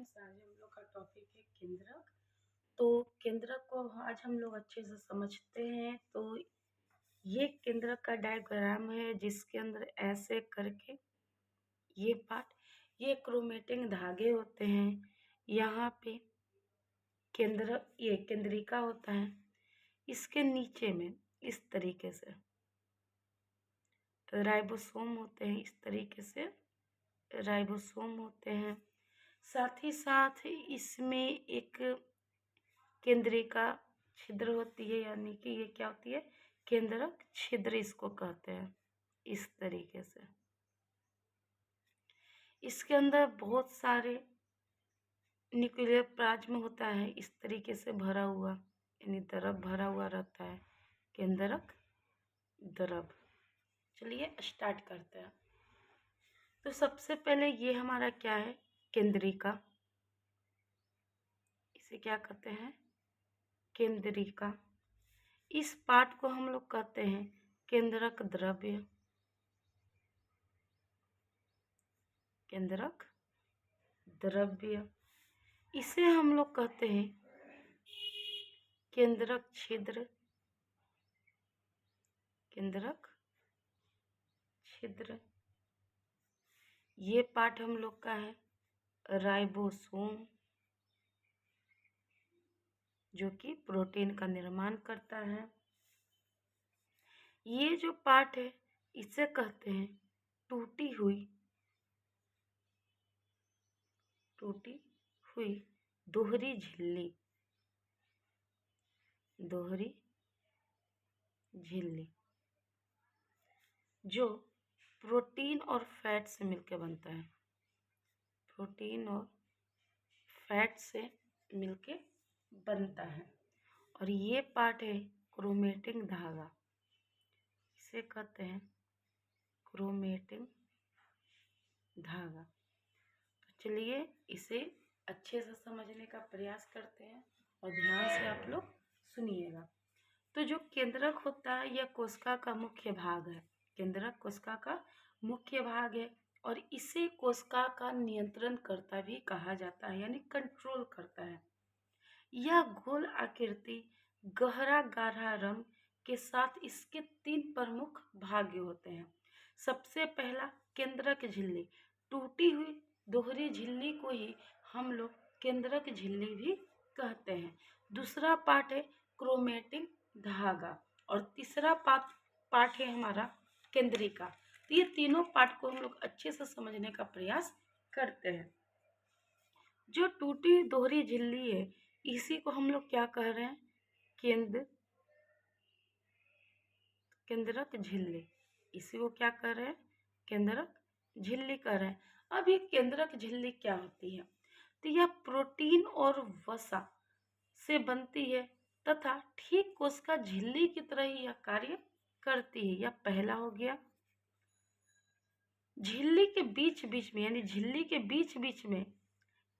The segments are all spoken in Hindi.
फ्रेंड्स, आज हम लोग का टॉपिक है केंद्रक। तो केंद्रक को आज हम लोग अच्छे से समझते हैं। तो ये केंद्रक का डायग्राम है जिसके अंदर ऐसे करके ये पार्ट, ये क्रोमेटिंग धागे होते हैं। यहाँ पे ये केंद्रिका होता है। इसके नीचे में इस तरीके से राइबोसोम होते हैं। इस तरीके से राइबोसोम होते हैं। साथ ही साथ इसमें एक केंद्रिका छिद्र होती है, यानी कि ये क्या होती है, केंद्रक छिद्र इसको कहते हैं। इस तरीके से इसके अंदर बहुत सारे न्यूक्लियर प्लाज्म होता है, इस तरीके से भरा हुआ, यानी द्रव भरा हुआ रहता है, केंद्रक द्रव। चलिए स्टार्ट करते हैं। तो सबसे पहले ये हमारा क्या है, केंद्रिका। इसे क्या कहते हैं, केंद्रिका। इस पार्ट को हम लोग कहते हैं केंद्रक द्रव्य, केंद्रक द्रव्य। इसे हम लोग कहते हैं केंद्रक छिद्र, केंद्रक छिद्र। ये पार्ट हम लोग का है राइबोसोम, जो कि प्रोटीन का निर्माण करता है। ये जो पार्ट है इसे कहते हैं टूटी हुई दोहरी झिल्ली, दोहरी झिल्ली, जो प्रोटीन और फैट से मिलकर बनता है, प्रोटीन और फैट से मिलके बनता है। और ये पार्ट है क्रोमेटिन धागा, इसे कहते हैं क्रोमेटिन धागा। तो चलिए इसे अच्छे से समझने का प्रयास करते हैं और ध्यान से आप लोग सुनिएगा। तो जो केंद्रक होता है यह कोशिका का मुख्य भाग है, केंद्रक कोशिका का मुख्य भाग है। और इसे कोशिका का नियंत्रण करता भी कहा जाता है, यानी कंट्रोल करता है। यह गोल आकृति, गहरा गाढ़ा रंग के साथ इसके 3 प्रमुख भाग होते हैं। सबसे पहला केंद्रक झिल्ली, टूटी हुई दोहरी झिल्ली को ही हम लोग केंद्रक झिल्ली भी कहते हैं। दूसरा पार्ट है क्रोमेटिन धागा, और तीसरा पार्ट है हमारा केंद्रिका। तो ये तीनों पार्ट को हम लोग अच्छे से समझने का प्रयास करते हैं। जो टूटी दोहरी झिल्ली है इसी को हम लोग क्या कह रहे हैं, केंद्रक झिल्ली। इसी को क्या कह रहे हैं, केंद्रक झिल्ली कह रहे हैं। अब ये केंद्रक झिल्ली क्या होती है, तो यह प्रोटीन और वसा से बनती है तथा ठीक कोशिका झिल्ली की तरह ही यह कार्य करती है। यह पहला हो गया। झिल्ली के बीच बीच में, यानी झिल्ली के बीच बीच में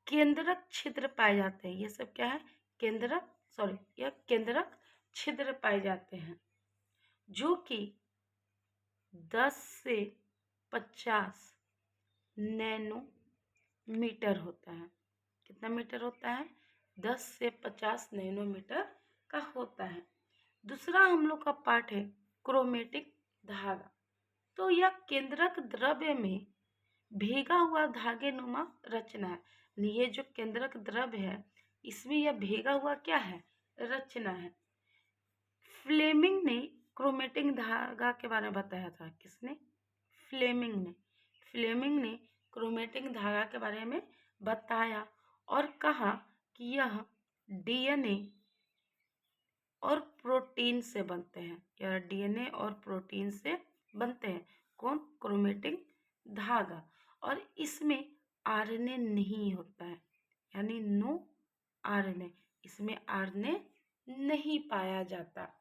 केंद्रक छिद्र पाए जाते हैं। ये सब क्या है, यह केंद्रक छिद्र पाए जाते हैं, जो कि 10 से 50 नैनोमीटर होता है। कितना मीटर होता है, 10 से 50 नैनोमीटर का होता है। दूसरा हम लोग का पार्ट है क्रोमेटिक धागा। तो यह केंद्रक द्रव्य में भीगा हुआ धागे नुमा रचना है। ये जो केंद्रक द्रव्य है इसमें यह भीगा हुआ क्या है, रचना है। फ्लेमिंग ने क्रोमेटिन धागा के बारे में बताया था। किसने, फ्लेमिंग ने क्रोमेटिन धागा के बारे में बताया और कहा कि यह डीएनए और प्रोटीन से बनते हैं। यह डीएनए और प्रोटीन से बनते हैं। कौन, क्रोमेटिन धागा। और इसमें आरएनए नहीं होता है, यानी नो आरएनए, इसमें आरएनए नहीं पाया जाता।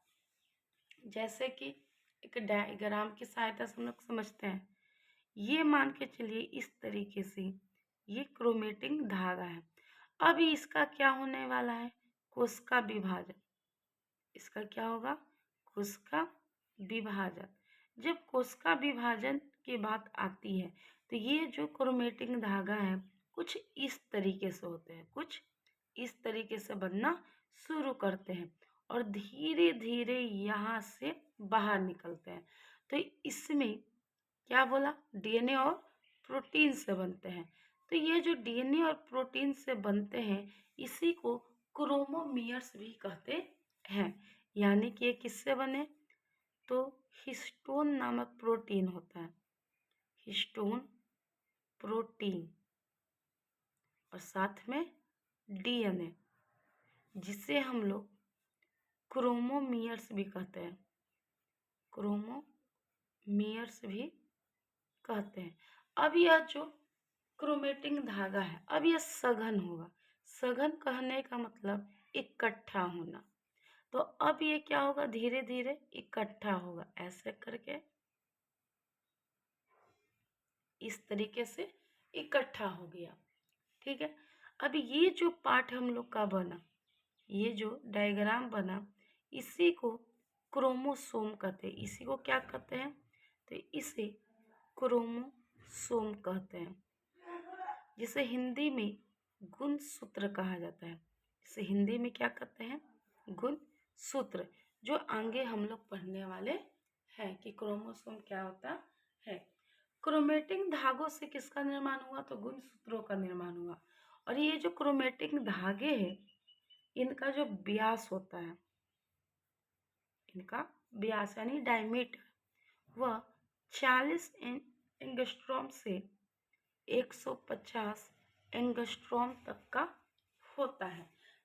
जैसे कि एक डायग्राम की सहायता से हम लोग समझते हैं। ये मान के चलिए इस तरीके से ये क्रोमेटिन धागा है। अभी इसका क्या होने वाला है, कोशिका विभाजन। इसका क्या होगा, कोशिका विभाजन। जब कोशिका विभाजन की बात आती है तो ये जो क्रोमेटिन धागा है कुछ इस तरीके से होते हैं, कुछ इस तरीके से बनना शुरू करते हैं और धीरे धीरे यहाँ से बाहर निकलते हैं। तो इसमें क्या बोला, डीएनए और प्रोटीन से बनते हैं। तो ये जो डीएनए और प्रोटीन से बनते हैं इसी को क्रोमोमियर्स भी कहते हैं। यानी कि ये किससे बने, तो हिस्टोन नामक प्रोटीन होता है, हिस्टोन प्रोटीन, और साथ में डीएनए, जिसे हम लोग क्रोमोमियर्स भी कहते हैं, क्रोमोमियर्स भी कहते हैं। अब यह जो क्रोमेटिन धागा है, अब यह सघन होगा। सघन कहने का मतलब इकट्ठा होना। तो अब ये क्या होगा, धीरे धीरे इकट्ठा होगा, ऐसे करके इस तरीके से इकट्ठा हो गया। ठीक है, अब ये जो पार्ट हम लोग का बना, ये जो डायग्राम बना, इसी को क्रोमोसोम कहते हैं। इसी को क्या कहते हैं, तो इसे क्रोमोसोम कहते हैं, जिसे हिंदी में गुणसूत्र कहा जाता है। इसे हिंदी में क्या कहते हैं, गुणसूत्र, जो आगे हम लोग पढ़ने वाले हैं कि क्रोमोसोम क्या होता है। क्रोमेटिन धागों से किसका निर्माण हुआ, तो गुणसूत्रों का निर्माण हुआ। और ये जो क्रोमेटिन धागे हैं, इनका जो व्यास होता है, इनका व्यास यानी डायमीटर, वह 40 एंगस्ट्रॉम से 150 एंगस्ट्रॉम तक का होता है।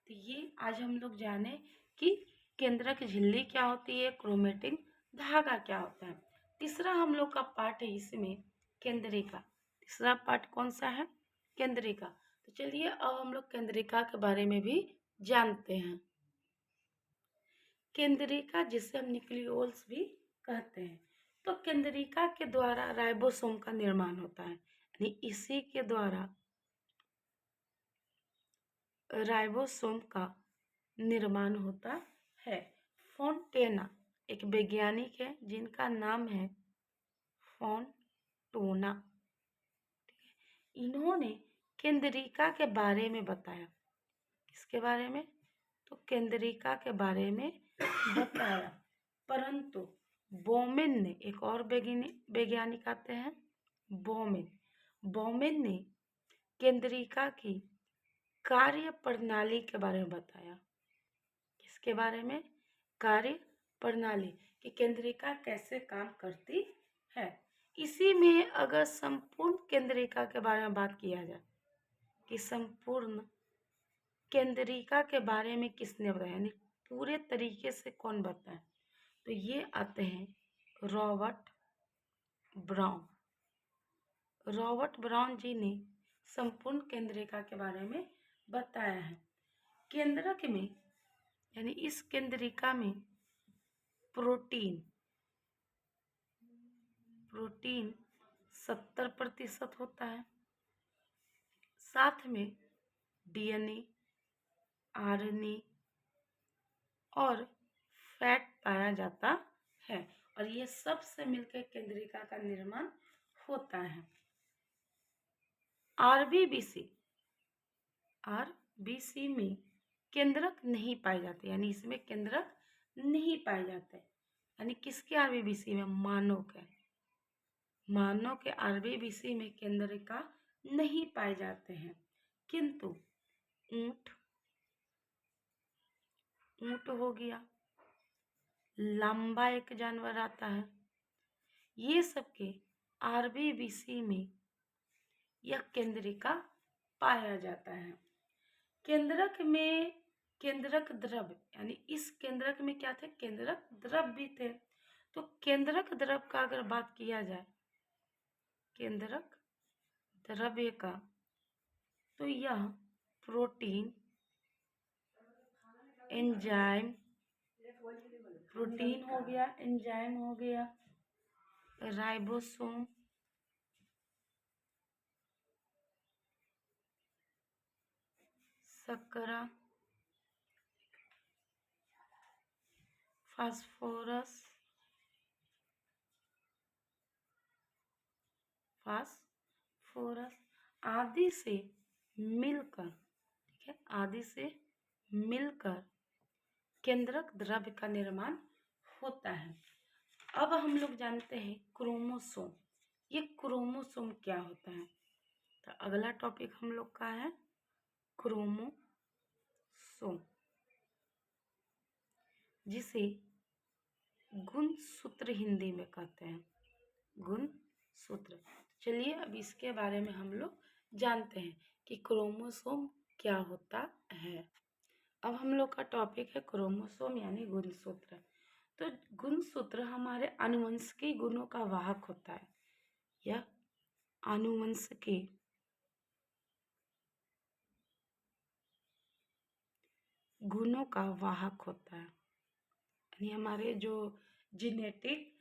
तो ये आज हम लोग जाने कि केंद्रक झिल्ली क्या होती है, क्रोमेटिन धागा क्या होता है। तीसरा हम लोग का पार्ट है इसमें केंद्रिका। तीसरा पार्ट कौन सा है, केंद्रिका। तो चलिए अब हम लोग केंद्रिका के बारे में भी जानते हैं। केंद्रिका जिसे हम न्यूक्लियोल्स भी कहते हैं, तो केंद्रिका के द्वारा राइबोसोम का निर्माण होता है, यानी इसी के द्वारा राइबोसोम का निर्माण होता है। फोंटेना एक वैज्ञानिक है जिनका नाम है फोंटोना। इन्होंने केंद्रिका के बारे में बताया, किसके बारे में, तो केंद्रिका के बारे में बताया। परंतु बोमेन ने, एक और वैज्ञानिक आते हैं बोमेन ने केंद्रिका की कार्य प्रणाली के बारे में बताया। किसके बारे में, कार्य प्रणाली, कि केंद्रिका कैसे काम करती है। इसी में अगर संपूर्ण केंद्रिका के बारे में बात किया जाए कि संपूर्ण केंद्रिका के बारे में किसने बताया, यानी पूरे तरीके से कौन बताए, तो ये आते हैं रॉबर्ट ब्राउन। रॉबर्ट ब्राउन जी ने संपूर्ण केंद्रिका के बारे में बताया है। केंद्रक में यानी इस केंद्रिका में प्रोटीन 70% होता है, साथ में डीएनए, आरएनए और फैट पाया जाता है, और ये सब से मिलकर केंद्रिका का निर्माण होता है। आरबीसी में केंद्रक नहीं पाए जाते, यानी इसमें केंद्रक नहीं पाए जाते। यानी किसके आरबीसी में, मानव के आरबीसी में केंद्रिका नहीं पाए जाते हैं। किंतु ऊंट हो गया, लंबा एक जानवर आता है, ये सबके आरबीसी में यह केंद्रिका पाया जाता है। केंद्रक में केंद्रक द्रव, यानी इस केंद्रक में क्या थे, केंद्रक द्रव भी थे। तो केंद्रक द्रव का अगर बात किया जाए, केंद्रक द्रव्य का, तो यह प्रोटीन, एंजाइम, प्रोटीन हो गया, एंजाइम हो गया, राइबोसोम, शर्करा, फास्फोरस आदि से मिलकर, ठीक है, आदि से मिलकर केंद्रक द्रव्य का निर्माण होता है। अब हम लोग जानते हैं क्रोमोसोम। ये क्रोमोसोम क्या होता है? तो अगला टॉपिक हम लोग का है क्रोमोसोम, जिसे गुणसूत्र हिंदी में कहते हैं, गुणसूत्र। चलिए अब इसके बारे में हम लोग जानते हैं कि क्रोमोसोम क्या होता है। अब हम लोग का टॉपिक है क्रोमोसोम यानी गुणसूत्र। तो गुणसूत्र हमारे आनुवंशिकी गुणों का वाहक होता है। यह आनुवंशिकी गुणों का वाहक होता है, यानी हमारे जो जेनेटिक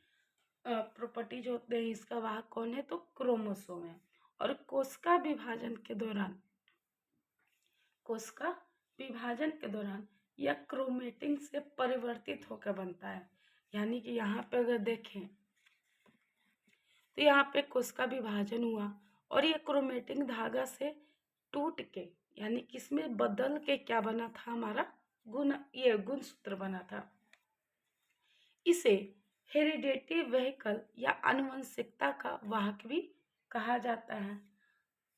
प्रॉपर्टीज होते हैं, इसका वाहक कौन है? तो क्रोमोसोम है। और कोशिका विभाजन के दौरान यह क्रोमेटिन से परिवर्तित होकर बनता है। यानी कि यहाँ पे अगर देखें तो यहाँ पे कोशिका विभाजन हुआ और ये क्रोमेटिन धागा से टूट के, यानी किसमें बदल के क्या बना था? हमारा ये गुणसूत्र बना था। इसे हेरिडेटरी वेहिकल या आनुवंशिकता का वाहक भी कहा जाता है।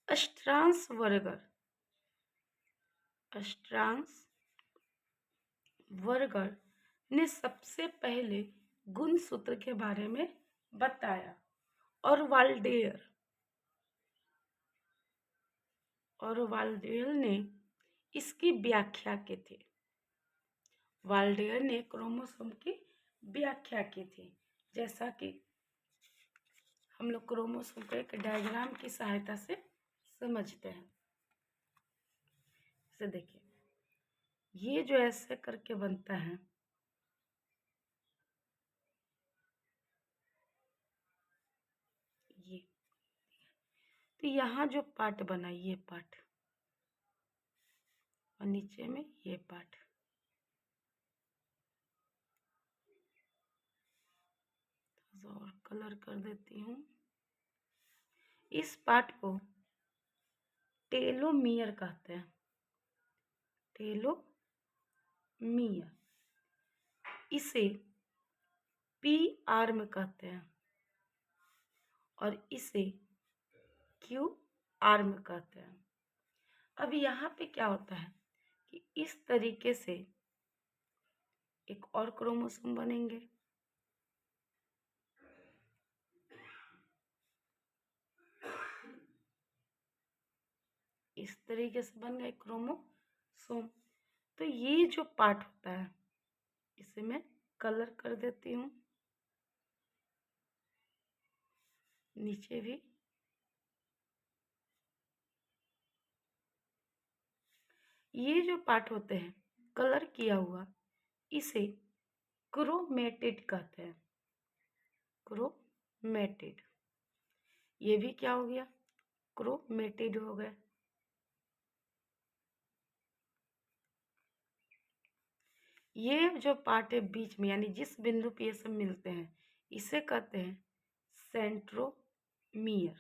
स्ट्रासबर्गर ने सबसे पहले गुणसूत्र के बारे में बताया और वाल्डेयर ने इसकी व्याख्या की थी। वाल्डेयर ने क्रोमोसोम की व्याख्या की थी। जैसा कि हम लोग क्रोमोसोम को एक डायग्राम की सहायता से समझते हैं। इसे देखिए, ये जो ऐसे करके बनता है, ये तो यहाँ जो पार्ट बना, ये पार्ट, और नीचे में ये पार्ट, और कलर कर देती हूँ। इस पार्ट को टेलोमियर कहते हैं, टेलोमियर। इसे पी आर्म कहते हैं और इसे क्यू आर्म कहते हैं। अब यहाँ पे क्या होता है कि इस तरीके से एक और क्रोमोसोम बनेंगे। इस तरीके से बन गए क्रोमोसोम। तो ये जो पार्ट होता है, इसे मैं कलर कर देती हूँ, नीचे भी। ये जो पार्ट होते हैं कलर किया हुआ, इसे क्रोमेटिड कहते हैं, क्रोमेटिड। ये भी क्या हो गया? क्रोमेटिड हो गए। ये जो पार्ट है बीच में, यानी जिस बिंदु पे ये सब मिलते हैं, इसे कहते हैं सेंट्रोमियर,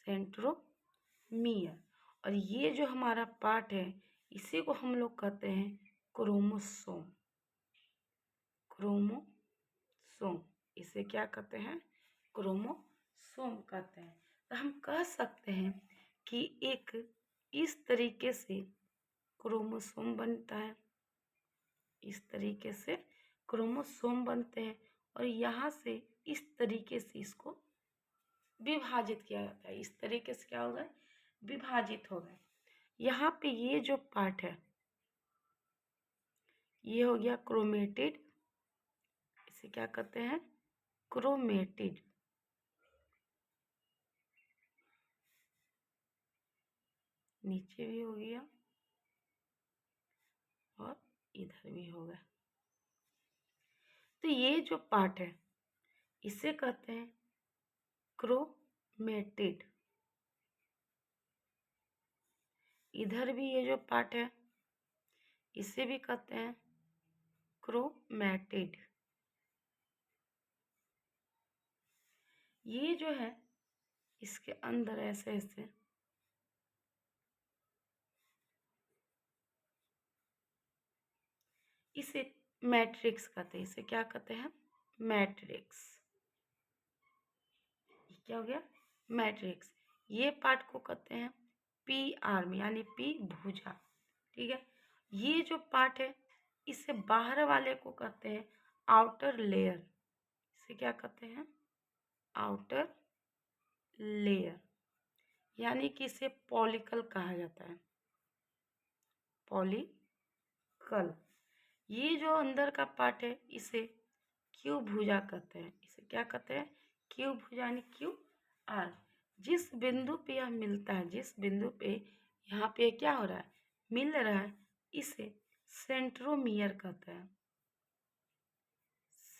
सेंट्रोमियर। और ये जो हमारा पार्ट है, इसी को हम लोग कहते हैं क्रोमोसोम, क्रोमोसोम। इसे क्या कहते हैं? क्रोमोसोम कहते हैं। तो हम कह सकते हैं कि एक इस तरीके से क्रोमोसोम बनता है, इस तरीके से क्रोमोसोम बनते हैं, और यहाँ से इस तरीके से इसको विभाजित किया जाता है। इस तरीके से क्या हो गए? विभाजित हो गए। यहाँ पे ये जो पार्ट है, ये हो गया क्रोमेटिड। इसे क्या कहते हैं? क्रोमेटिड। नीचे भी हो गया और इधर भी हो गया। तो ये जो पार्ट है, इसे कहते हैं क्रोमेटिड। इधर भी ये जो पार्ट है, इसे भी कहते हैं क्रोमेटिड। ये जो है, इसके अंदर ऐसे ऐसे इसे मैट्रिक्स कहते हैं। इसे क्या कहते हैं? मैट्रिक्स। क्या हो गया? मैट्रिक्स। ये पार्ट को कहते हैं पी आर्म यानी पी भुजा। ठीक है, ये जो पार्ट है इसे बाहर वाले को कहते हैं आउटर लेयर। इसे क्या कहते हैं? आउटर लेयर, यानी कि इसे पॉलिकल कहा जाता है। पॉलिकल। ये जो अंदर का पार्ट है इसे क्यू भुजा कहते हैं। इसे क्या कहते हैं? क्यू भुजा यानी क्यू आर। जिस बिंदु पे यह मिलता है, जिस बिंदु पे यहाँ पे क्या हो रहा है, मिल रहा है, इसे सेंट्रोमियर कहते हैं।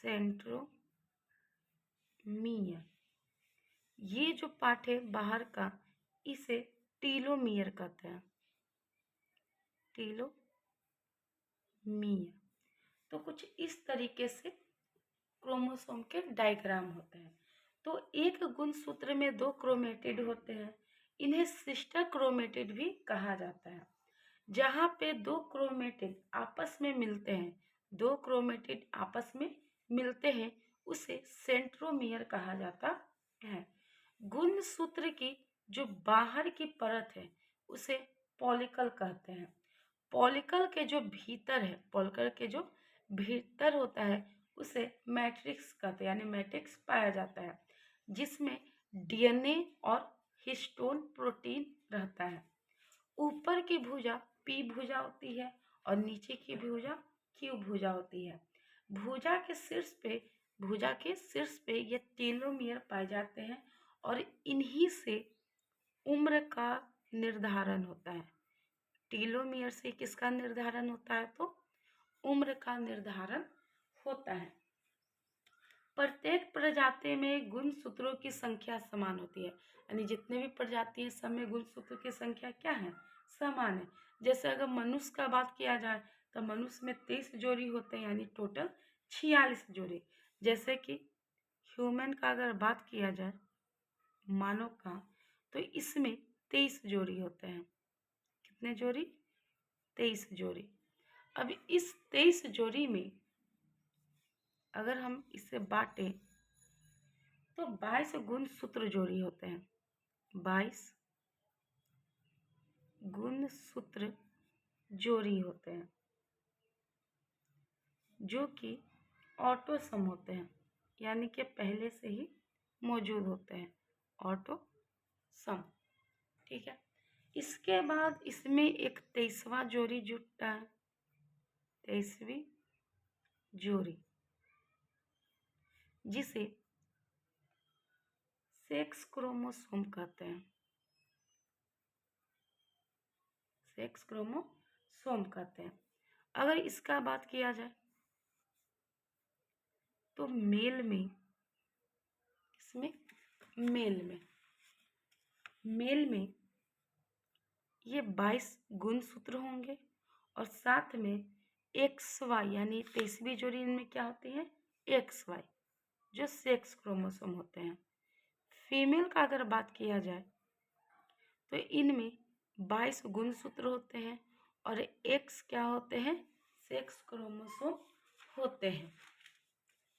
सेंट्रोमियर। ये जो पार्ट है बाहर का इसे टीलोमियर कहते हैं। टीलोमियर। तो कुछ इस तरीके से क्रोमोसोम के डायग्राम होते हैं। तो एक गुणसूत्र में 2 क्रोमेटिड होते हैं, इन्हें सिस्टर क्रोमेटिड भी कहा जाता है। जहाँ पे 2 क्रोमेटिड आपस में मिलते हैं, 2 क्रोमेटिड आपस में मिलते हैं, उसे सेंट्रोमियर कहा जाता है। गुणसूत्र की जो बाहर की परत है उसे पॉलिकल कहते हैं। पॉलिकल के जो भीतर है, पॉलिकल के जो भीतर होता है उसे मैट्रिक्स कहते हैं, यानी मैट्रिक्स पाया जाता है, जिसमें डीएनए और हिस्टोन प्रोटीन रहता है। ऊपर की भुजा पी भुजा होती है और नीचे की भुजा क्यू भुजा होती है। भुजा के शीर्ष पे ये टेलोमियर पाए जाते हैं और इन्हीं से उम्र का निर्धारण होता है। टेलोमियर से किसका निर्धारण होता है? तो उम्र का निर्धारण होता है। प्रत्येक प्रजाति में गुणसूत्रों की संख्या समान होती है, यानी जितने भी प्रजाति हैं सब में गुणसूत्रों की संख्या क्या है? समान है। जैसे अगर मनुष्य का बात किया जाए तो मनुष्य में 23 जोड़ी होते हैं, यानी टोटल 46 जोड़ी। जैसे कि ह्यूमन का अगर बात किया जाए, मानव का, तो इसमें 23 जोड़ी होते हैं। कितने जोड़ी? 23 जोड़ी। अब इस 23 जोड़ी में अगर हम इसे बांटें तो 22 गुणसूत्र जोड़ी होते हैं। 22 गुणसूत्र जोड़ी होते हैं जो कि ऑटोसम होते हैं, यानी कि पहले से ही मौजूद होते हैं। ऑटोसम। ठीक है, इसके बाद इसमें एक 23वां जोड़ी जुड़ता है। 23वीं जोड़ी जिसे सेक्स क्रोमोसोम कहते हैं। सेक्स क्रोमोसोम कहते हैं। अगर इसका बात किया जाए तो मेल में, इसमें मेल में ये 22 गुणसूत्र होंगे और साथ में XY यानी 23वीं जोड़ी इनमें क्या होती है? XY, जो सेक्स क्रोमोसोम होते हैं। फीमेल का अगर बात किया जाए तो इनमें 22 गुणसूत्र होते हैं और X क्या होते हैं? सेक्स क्रोमोसोम होते हैं।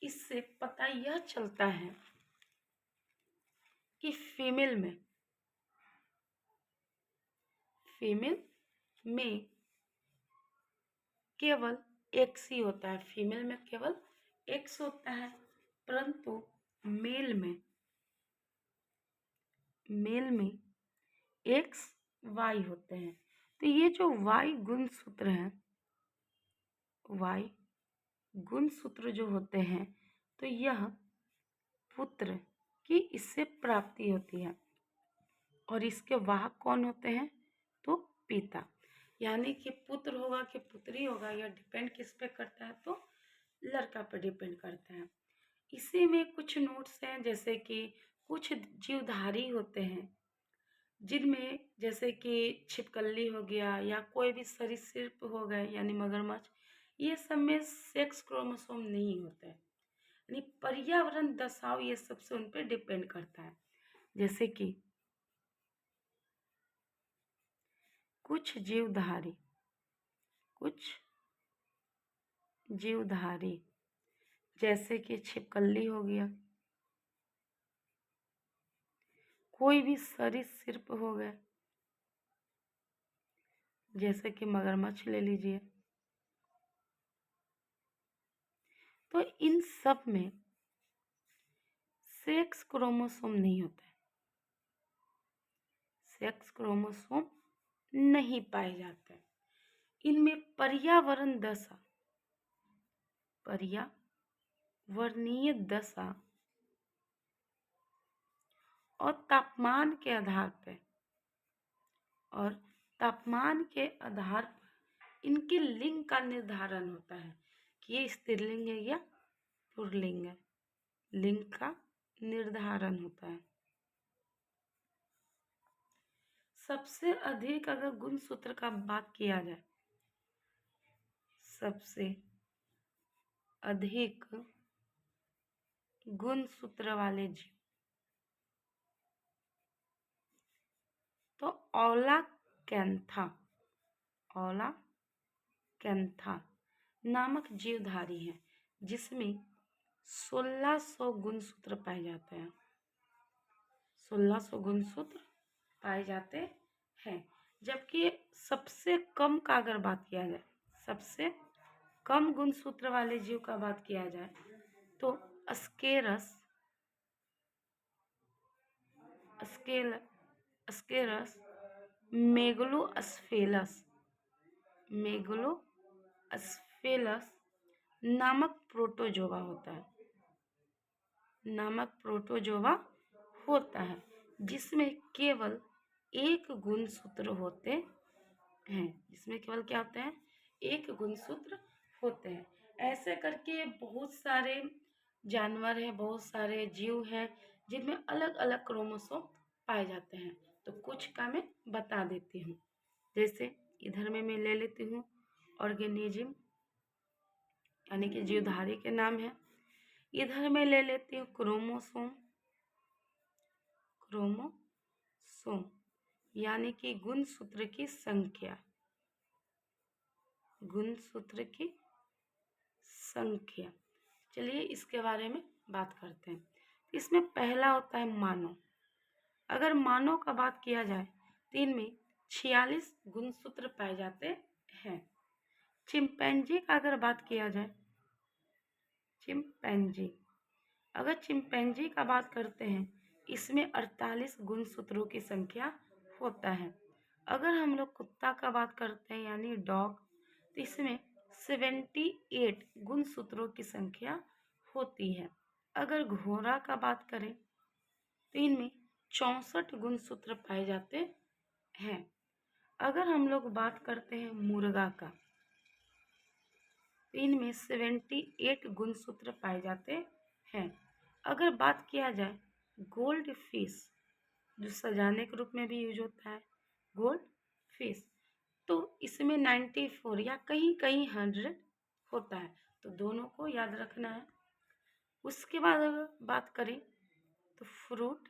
इससे पता यह चलता है कि फीमेल में केवल X ही होता है। फीमेल में केवल X होता है, परंतु मेल में XY होते हैं। तो ये जो Y गुणसूत्र हैं, Y गुणसूत्र जो होते हैं, तो यह पुत्र की इससे प्राप्ति होती है और इसके वाहक कौन होते हैं? तो पिता। यानी कि पुत्र होगा कि पुत्री होगा, यह डिपेंड किस पे करता है? तो लड़का पे डिपेंड करता है। इसी में कुछ नोट्स हैं, जैसे कि कुछ जीवधारी होते हैं जिनमें जैसे कि छिपकली हो गया या कोई भी सरीसृप हो गए यानी मगरमच्छ, ये सब में सेक्स क्रोमोसोम नहीं होता है, यानी पर्यावरण दशाओं ये सबसे उन पर डिपेंड करता है। जैसे कि कुछ जीवधारी जीवधारी, जैसे कि छिपकली हो गया, कोई भी सरीसृप हो गए, जैसे कि मगरमच्छ ले लीजिए। तो इन सब में सेक्स क्रोमोसोम नहीं होता है, सेक्स क्रोमोसोम नहीं पाए जाते हैं। इनमें पर्यावरणीय दशा और तापमान के आधार पर इनके लिंग का निर्धारण होता है कि ये स्त्रीलिंग है या पुल्लिंग है। लिंग का निर्धारण होता है। सबसे अधिक अगर गुणसूत्र का बात किया जाए, सबसे अधिक गुणसूत्र वाले जीव तो औला कैंथा नामक जीवधारी है, जिसमें 1600 गुणसूत्र पाए जाते हैं। 1600 गुणसूत्र पाए जाते हैं। जबकि सबसे कम का अगर बात किया जाए, सबसे कम गुणसूत्र वाले जीव का बात किया जाए तो अस्केरस मेगलोस्फेलस नामक प्रोटोजोवा होता है, जिसमें केवल एक गुणसूत्र होते हैं। जिसमें केवल क्या होते हैं? एक गुणसूत्र होते हैं। ऐसे करके बहुत सारे जानवर हैं, बहुत सारे जीव हैं जिनमें अलग अलग क्रोमोसोम पाए जाते हैं। तो कुछ का मैं बता देती हूँ। जैसे इधर में मैं ले लेती हूँ ऑर्गेनिज्म, यानी कि जीवधारी के नाम है। इधर में ले लेती हूँ क्रोमोसोम यानी कि गुणसूत्र की संख्या। चलिए इसके बारे में बात करते हैं। इसमें पहला होता है मानव। अगर मानव का बात किया जाए तो इनमें 46 गुणसूत्र पाए जाते हैं। चिंपैंजी का अगर बात किया जाए, चिंपैंजी का बात करते हैं, इसमें 48 गुणसूत्रों की संख्या होता है। अगर हम लोग कुत्ता का बात करते हैं यानी डॉग, तो इसमें 78 गुणसूत्रों की संख्या होती है। अगर घोड़ा का बात करें तो इनमें 64 गुणसूत्र पाए जाते हैं। अगर हम लोग बात करते हैं मुर्गा का, तो इनमें 78 गुणसूत्र पाए जाते हैं। अगर बात किया जाए गोल्ड फिश, जो सजाने के रूप में भी यूज होता है, गोल्ड फिश, तो इसमें 94 या कहीं कहीं 100 होता है। तो दोनों को याद रखना है। उसके बाद अगर बात करें तो फ्रूट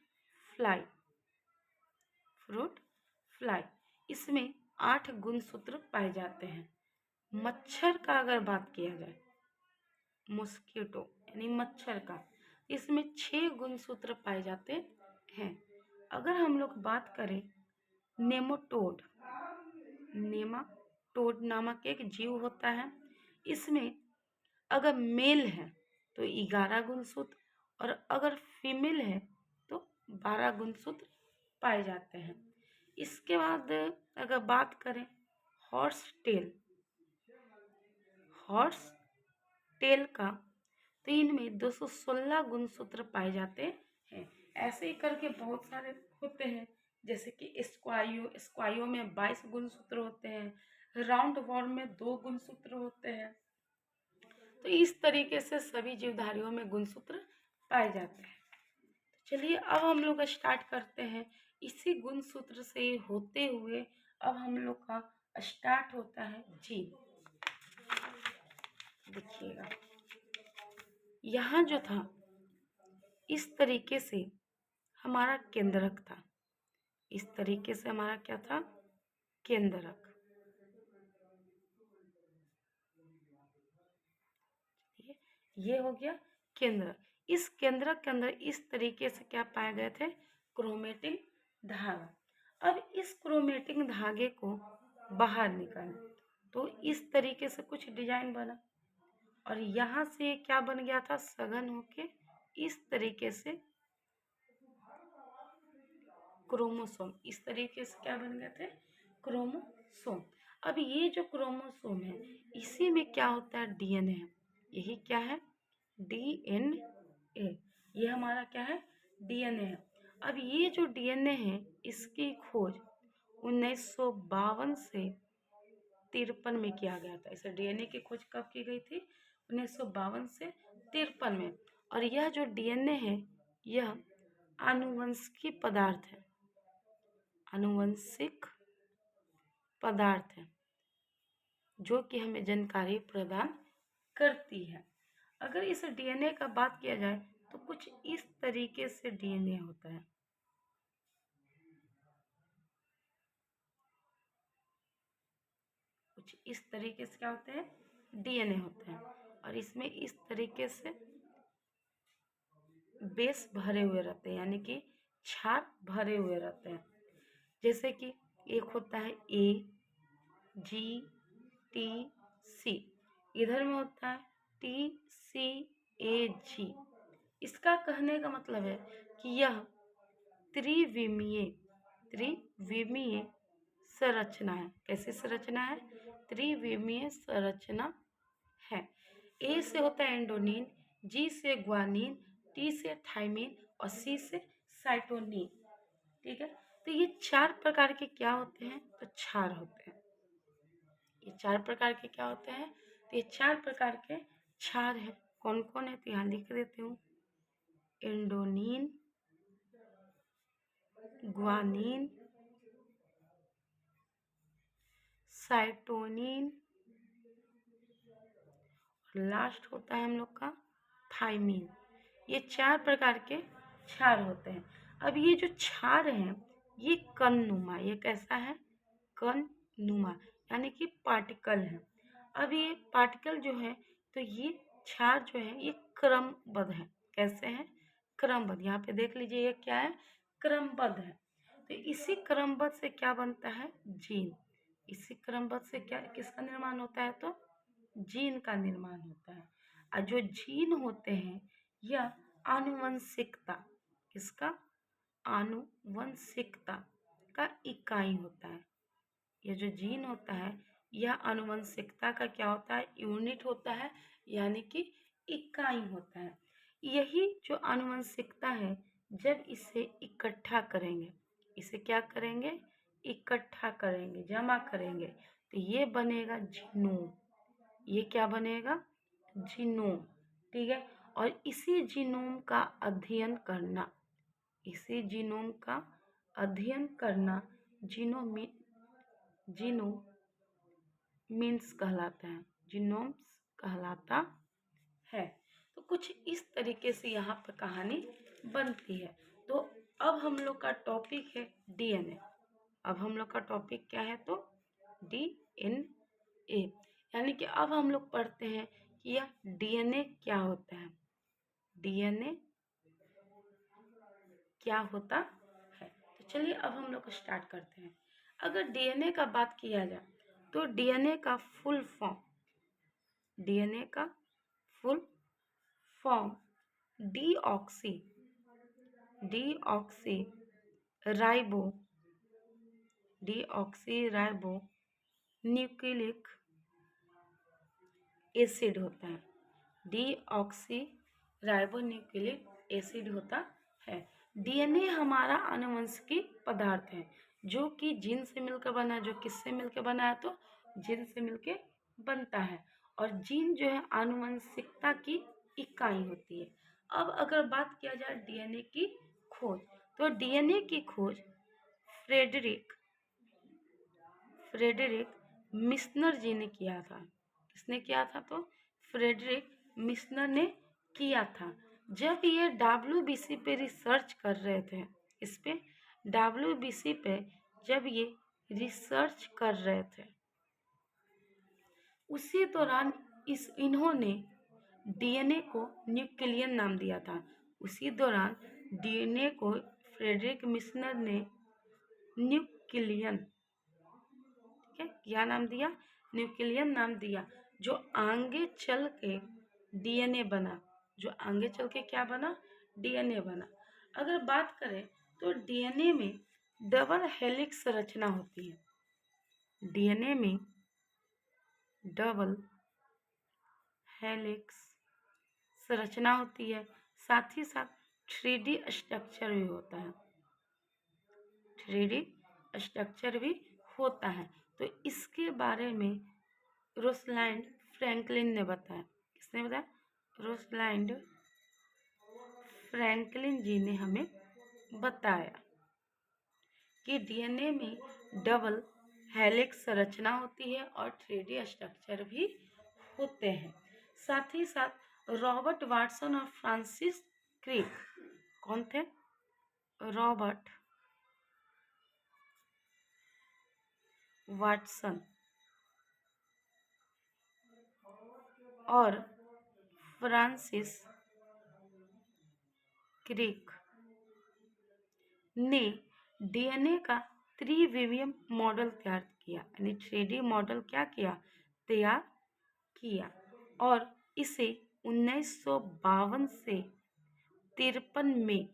फ्लाई, इसमें 8 गुणसूत्र पाए जाते हैं। मच्छर का अगर बात किया जाए, मॉस्किटो यानी मच्छर का, इसमें 6 गुणसूत्र पाए जाते हैं। अगर हम लोग बात करें नेमाटोड नामक एक जीव होता है, इसमें अगर मेल है तो 11 गुणसूत्र और अगर फीमेल है तो 12 गुणसूत्र पाए जाते हैं। इसके बाद अगर बात करें हॉर्स टेल का, तो इनमें 216 गुणसूत्र पाए जाते हैं। ऐसे ही करके बहुत सारे होते हैं, जैसे कि स्क्वायो में 22 गुणसूत्र होते हैं। राउंड वॉर्म में 2 गुणसूत्र होते हैं। तो इस तरीके से सभी जीवधारियों में गुणसूत्र पाए जाते हैं। चलिए अब हम लोग स्टार्ट करते हैं। इसी गुणसूत्र से होते हुए अब हम लोग का स्टार्ट होता है जीव। देखिएगा यहाँ जो था, इस तरीके से हमारा केंद्रक था। इस तरीके से हमारा क्या था? केंद्रक। ये हो गया केंद्र। इस केंद्र के अंदर इस तरीके से क्या पाए गए थे, क्रोमेटिन धागा। अब इस क्रोमेटिन धागे को बाहर निकालें तो इस तरीके से कुछ डिजाइन बना, और यहाँ से क्या बन गया था, सघन होके इस तरीके से क्रोमोसोम, इस तरीके से क्या बन गए थे, क्रोमोसोम। अब ये जो क्रोमोसोम है इसी में क्या होता है, डीएनए है। यही क्या है, डीएनए। ये हमारा क्या है, डीएनए है। अब ये जो डीएनए है इसकी खोज 1952 से 53 में किया गया था। इसे डीएनए की खोज कब की गई थी, 1952 से 53 में। और यह जो डीएनए है यह आनुवंशिक पदार्थ है, आनुवंशिक पदार्थ है जो कि हमें जानकारी प्रदान करती है। अगर इस डीएनए का बात किया जाए तो कुछ इस तरीके से डीएनए होता है, कुछ इस तरीके से क्या होते हैं, डीएनए होते हैं। और इसमें इस तरीके से बेस भरे हुए रहते हैं, यानी कि क्षार भरे हुए रहते हैं। जैसे कि एक होता है ए, जी, टी, सी, इधर में होता है टी, सी, ए, जी। इसका कहने का मतलब है कि यह त्रिविमीय त्रिविमीय संरचना है। कैसी संरचना है, त्रिविमीय संरचना है। ए से होता है एंडोनिन, जी से ग्वानिन, टी से थाइमिन और सी से साइटोनिन। ठीक है, तो ये 4 प्रकार के क्या होते हैं, तो क्षार होते हैं। ये 4 प्रकार के क्या होते हैं, तो ये 4 प्रकार के क्षार हैं। कौन कौन है, तो यहाँ लिख देती हूँ, एंडोनिन, ग्वानिन, साइटोनिन, लास्ट होता है हम लोग का थाइमिन। ये 4 प्रकार के क्षार होते हैं। अब ये जो क्षार हैं ये कणनुमा, ये कैसा है, कणनुमा, यानी कि पार्टिकल है। अब ये पार्टिकल जो है तो ये क्षार जो है ये क्रमबद्ध है। कैसे है, क्रमबद्ध। यहाँ पे देख लीजिए ये क्या है, क्रमबद्ध है। तो इसी क्रमबद्ध से क्या बनता है, जीन। इसी क्रमबद्ध से क्या, किसका निर्माण होता है, तो जीन का निर्माण होता है। और जो जीन होते हैं यह आनुवंशिकता, किसका, आनुवंशिकता का इकाई होता है। ये जो जीन होता है यह आनुवंशिकता का क्या होता है, यूनिट होता है, यानी कि इकाई होता है। यही जो आनुवंशिकता है जब इसे इकट्ठा करेंगे, इसे क्या करेंगे, इकट्ठा करेंगे, जमा करेंगे, तो ये बनेगा जीनोम। ये क्या बनेगा, जीनोम। ठीक है, और इसी जीनोम का अध्ययन करना, इसी जीनोम का अध्ययन करना जीनोमिन्स कहलाता है, जीनोम्स कहलाता है। तो कुछ इस तरीके से यहाँ पर कहानी बनती है। तो अब हम लोग का टॉपिक है डीएनए। अब हम लोग का टॉपिक क्या है, तो डीएनए, यानी कि अब हम लोग पढ़ते हैं कि यह डीएनए क्या होता है, डीएनए क्या होता है। तो चलिए अब हम लोग स्टार्ट करते हैं। अगर डीएनए का बात किया जाए तो डीएनए का फुल फॉर्म, डीएनए का full form deoxy deoxy ribo deoxy nucleic acid होता है। डीऑक्सी न्यूक्लिक एसिड होता है। डीएनए हमारा आनुवंशिक पदार्थ है जो कि जीन से मिलकर बना है। जो किससे मिलकर बना है, तो जीन से मिलकर बनता है। और जीन जो है आनुवंशिकता की इकाई होती है। अब अगर बात किया जाए डीएनए की खोज, तो डीएनए की खोज फ्रेडरिक मिशनर जी ने किया था। किसने किया था, तो फ्रेडरिक मिशनर ने किया था। जब ये WBC पे रिसर्च कर रहे थे, इस पे WBC पे जब ये रिसर्च कर रहे थे उसी दौरान इन्होंने डीएनए को न्यूक्लियन नाम दिया था। उसी दौरान डीएनए को फ्रेडरिक मिशनर ने न्यूक्लियन, ठीक है, क्या नाम दिया? न्यूक्लियन नाम दिया, जो आगे चल के डीएनए बना, जो आगे चल के क्या बना? डीएनए बना। अगर बात करें तो डीएनए में डबल हेलिक्स रचना होती है। डीएनए में डबल हेलिक्स संरचना होती है, साथ ही साथ 3D स्ट्रक्चर भी होता है। 3D स्ट्रक्चर भी होता है। तो इसके बारे में रोसलैंड फ्रैंकलिन ने बताया। किसने बताया? रोसलैंड फ्रैंकलिन जी ने हमें बताया कि डीएनए में डबल हेलिक्स संरचना होती है और 3D स्ट्रक्चर भी होते हैं। साथ ही साथ रॉबर्ट वाटसन और फ्रांसिस क्रिक, कौन थे? रॉबर्ट वाटसन और फ्रांसिस क्रिक ने डीएनए का त्रिविमीय मॉडल तैयार किया, यानी 3D मॉडल क्या किया? तैयार किया, और इसे 1952 से 53 में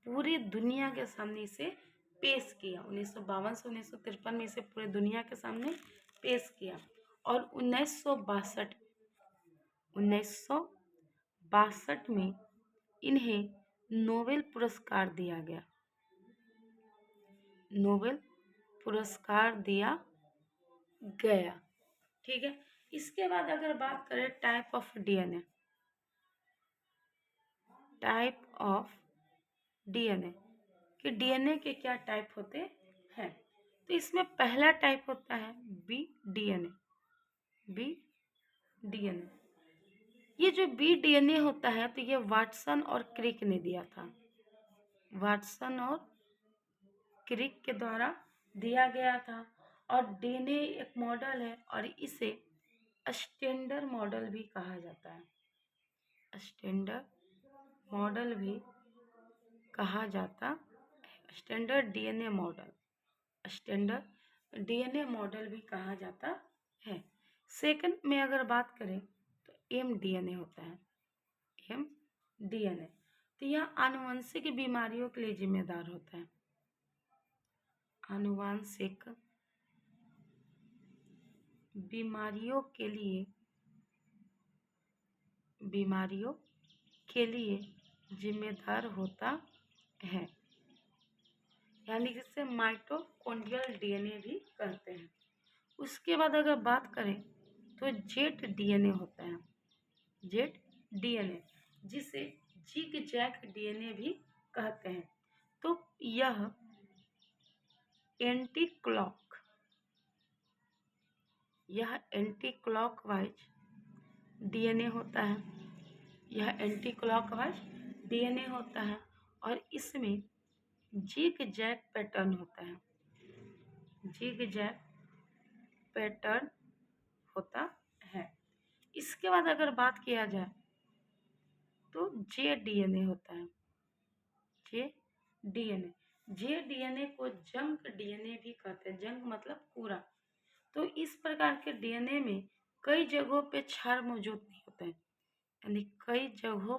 पूरी दुनिया के सामने इसे पेश किया। 1952 से 1953 में इसे पूरी दुनिया के सामने पेश किया, और 1962 में इन्हें नोबेल पुरस्कार दिया गया। नोबेल पुरस्कार दिया गया, ठीक है। इसके बाद अगर बात करें type of DNA, type of DNA कि डीएनए के क्या टाइप होते हैं, तो इसमें पहला टाइप होता है बी डीएनए। बी डीएनए, ये जो बी डीएनए होता है तो ये वाटसन और क्रिक ने दिया था। वाटसन और क्रिक के द्वारा दिया गया था। और डीएनए एक मॉडल है और इसे स्टैंडर्ड मॉडल भी कहा जाता है। स्टैंडर्ड मॉडल भी कहा जाता है। Standard DNA model, standard DNA model भी कहा जाता है। सेकंड में अगर बात करें तो एम डीएनए होता है। एम डीएनए, तो यह आनुवंशिक बीमारियों के लिए जिम्मेदार होता है। आनुवंशिक बीमारियों के लिए जिम्मेदार होता है, यानी जिससे माइटोकॉन्ड्रियल डीएनए भी कहते हैं। उसके बाद अगर बात करें तो जेट डीएनए होता है। जेट डीएनए, जिसे जिग जैग डीएनए भी कहते हैं। तो यह एंटी क्लॉकवाइज डीएनए होता है। यह एंटी क्लॉकवाइज डीएनए होता है और इसमें जिग जैग पैटर्न होता है। जिग जैग पैटर्न होता है। इसके बाद अगर बात किया जाए तो जे डीएनए होता है। जे डीएनए को जंक डीएनए भी कहते हैं। जंक मतलब पूरा। तो इस प्रकार के डीएनए में कई जगहों पे क्षार मौजूद नहीं होता है, यानी कई जगहों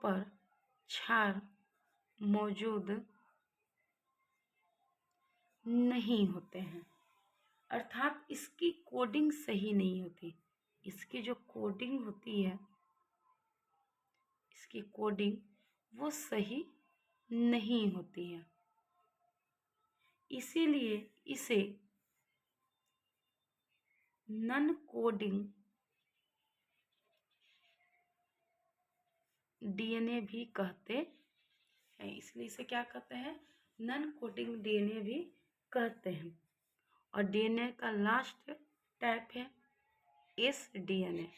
पर क्षार मौजूद नहीं होते हैं, अर्थात इसकी कोडिंग सही नहीं होती। इसकी जो कोडिंग होती है, इसकी कोडिंग वो सही नहीं होती है, इसीलिए इसे नॉन कोडिंग डीएनए भी कहते हैं। इसलिए इसे क्या कहते हैं? नॉन कोडिंग डीएनए भी कहते हैं। और डीएनए का लास्ट टाइप है एस डीएनए।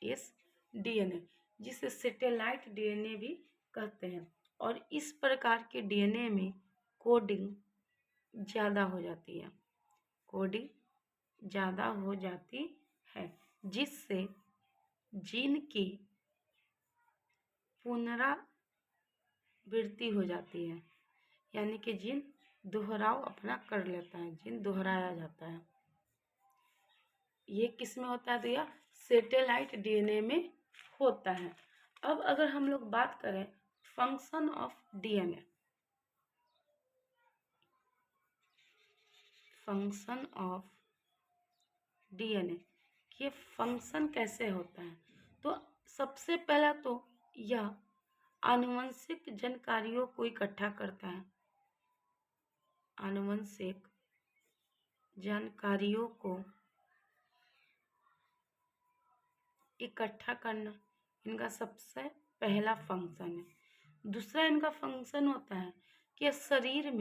एस डीएनए, जिसे सैटेलाइट डीएनए भी कहते हैं। और इस प्रकार के डीएनए में कोडिंग ज़्यादा हो जाती है। कोडिंग ज़्यादा हो जाती है, जिससे जीन की पुनरावृत्ति हो जाती है, यानी कि जीन दोहराव अपना कर लेता है, जीन दोहराया जाता है। ये किस में होता है? तो यह सेटेलाइट डीएनए में होता है। अब अगर हम लोग बात करें function of DNA, function of DNA, ये फंक्शन कैसे होता है? तो सबसे पहला तो यह आनुवंशिक जानकारियों को इकट्ठा करता है, आनुवंशिक जानकारियों को इकट्ठा करना इनका सबसे पहला फंक्शन है। दूसरा इनका फंक्शन होता है कि शरीर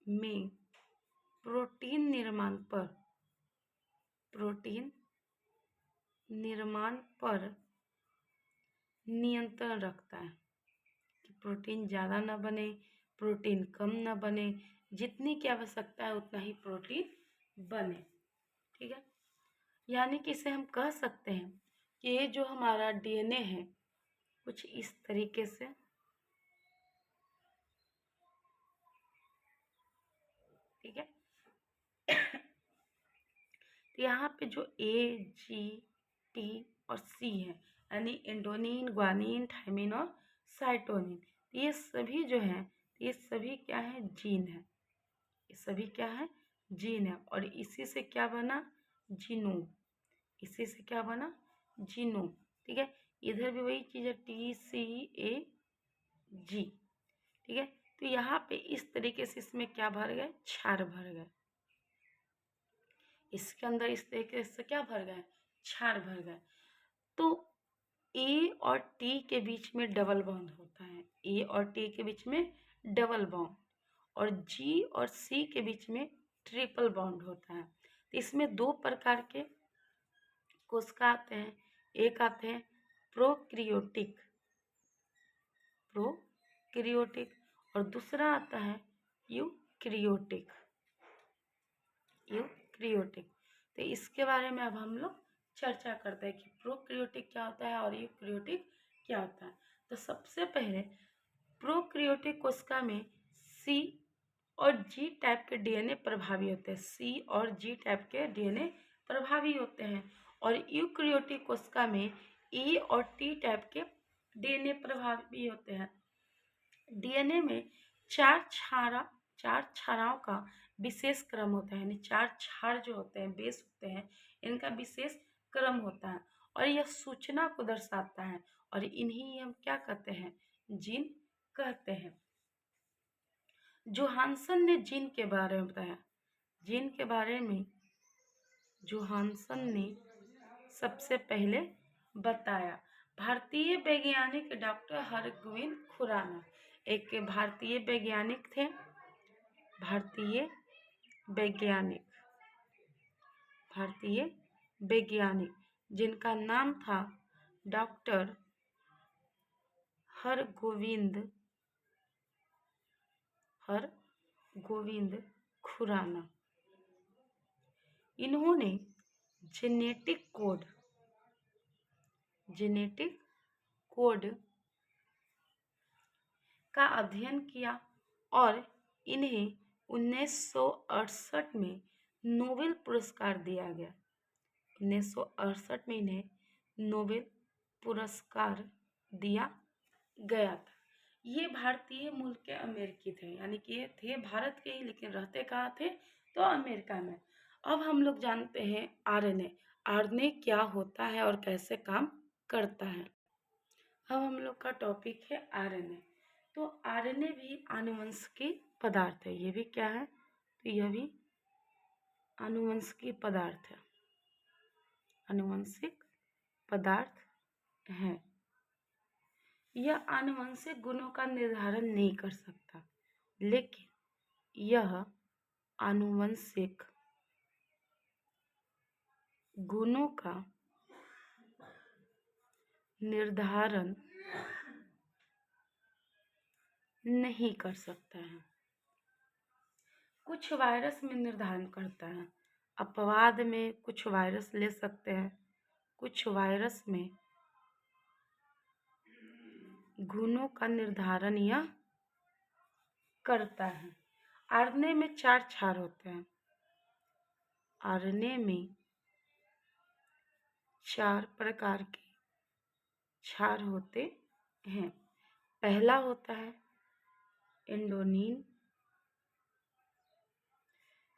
में प्रोटीन निर्माण पर नियंत्रण रखता है, कि प्रोटीन ज़्यादा न बने, प्रोटीन कम न बने, जितनी की आवश्यकता है उतना ही प्रोटीन बने। ठीक है, यानी कि इसे हम कह सकते हैं कि ये जो हमारा डीएनए है कुछ इस तरीके से ठीक है। तो यहाँ पे जो A, G, T और C है, यानी एंडोनिन, ग्वानिन, थायमिन और साइटोनिन, ये सभी जो हैं, ये सभी क्या है? जीन है। ये सभी क्या है? जीन है। और इसी से क्या बना? जीनोम। इसी से क्या बना? जीनोम। ठीक है, इधर भी वही चीज़ है, TCAG। ठीक है, तो यहाँ पे इस तरीके से इसमें क्या भर गए? क्षार भर गए। इसके अंदर इस तरीके से क्या भर गए? क्षार भर गए। तो ए और टी के बीच में डबल बॉन्ड होता है, ए और टी के बीच में डबल बॉन्ड, और जी और सी के बीच में ट्रिपल बॉन्ड होता है। तो इसमें दो प्रकार के कोशिका आते हैं, एक आते हैं प्रोक्रियोटिक और दूसरा आता है यूक्रियोटिक। तो इसके बारे में अब हम लोग चर्चा करते हैं कि प्रोक्रियोटिक क्या होता है और यूक्रियोटिक क्या होता है। तो सबसे पहले प्रोक्रियोटिक कोशिका में सी और जी टाइप के डीएनए प्रभावी होते हैं, सी और जी टाइप के डीएनए प्रभावी होते हैं, और यूक्रियोटिक कोशिका में ई और टी टाइप के डीएनए प्रभावी होते हैं। डीएनए में चार क्षारों का विशेष क्रम होता है, यानी चार क्षार जो होते हैं, बेस होते हैं, इनका विशेष क्रम होता है और यह सूचना को दर्शाता है, और इन्हीं हम क्या कहते हैं? जीन कहते हैं। जोहानसन ने जीन के बारे में बताया, जीन के बारे में जोहानसन ने सबसे पहले बताया। भारतीय वैज्ञानिक डॉक्टर हरगोविंद खुराना एक भारतीय वैज्ञानिक थे, भारतीय वैज्ञानिक जिनका नाम था डॉक्टर हरगोविंद खुराना। इन्होंने जेनेटिक कोड का अध्ययन किया और इन्हें 1968 में नोबेल पुरस्कार दिया गया। 1968 में इन्हें नोबेल पुरस्कार दिया गया था। ये भारतीय मूल के अमेरिकी थे, यानी कि ये थे भारत के ही, लेकिन रहते कहाँ थे? तो अमेरिका में। अब हम लोग जानते हैं आरएनए। आरएनए क्या होता है और कैसे काम करता है। अब हम लोग का टॉपिक है आरएनए। तो आरएनए भी आनुवंशिक पदार्थ है। ये भी क्या है? तो यह भी आनुवंशिक पदार्थ है, आनुवंशिक पदार्थ है। यह आनुवंशिक गुणों का निर्धारण नहीं कर सकता, लेकिन यह आनुवंशिक गुणों का निर्धारण नहीं कर सकता है। कुछ वायरस में निर्धारण करता है। अपवाद में कुछ वायरस ले सकते हैं, कुछ वायरस में गुणों का निर्धारण यह करता है। आरएनए में 4 क्षार होते हैं। आरएनए में 4 प्रकार के क्षार होते हैं। पहला होता है एंडोनिन,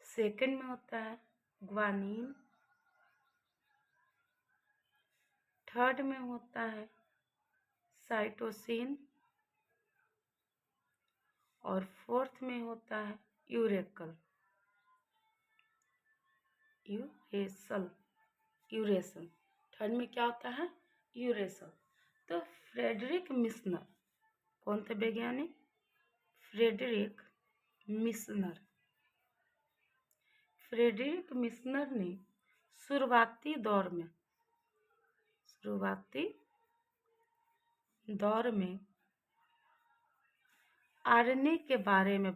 सेकंड में होता है ग्वानिन, थर्ड में होता है साइटोसिन और फोर्थ में होता है यूरेकल यूरेसल यूरेसल थर्ड में क्या होता है यूरेसल। तो फ्रेडरिक मिशनर कौन थे वैज्ञानिक? फ्रेडरिक मिशनर। फ्रेडरिक मिशनर ने शुरुआती दौर में आरएनए के बारे में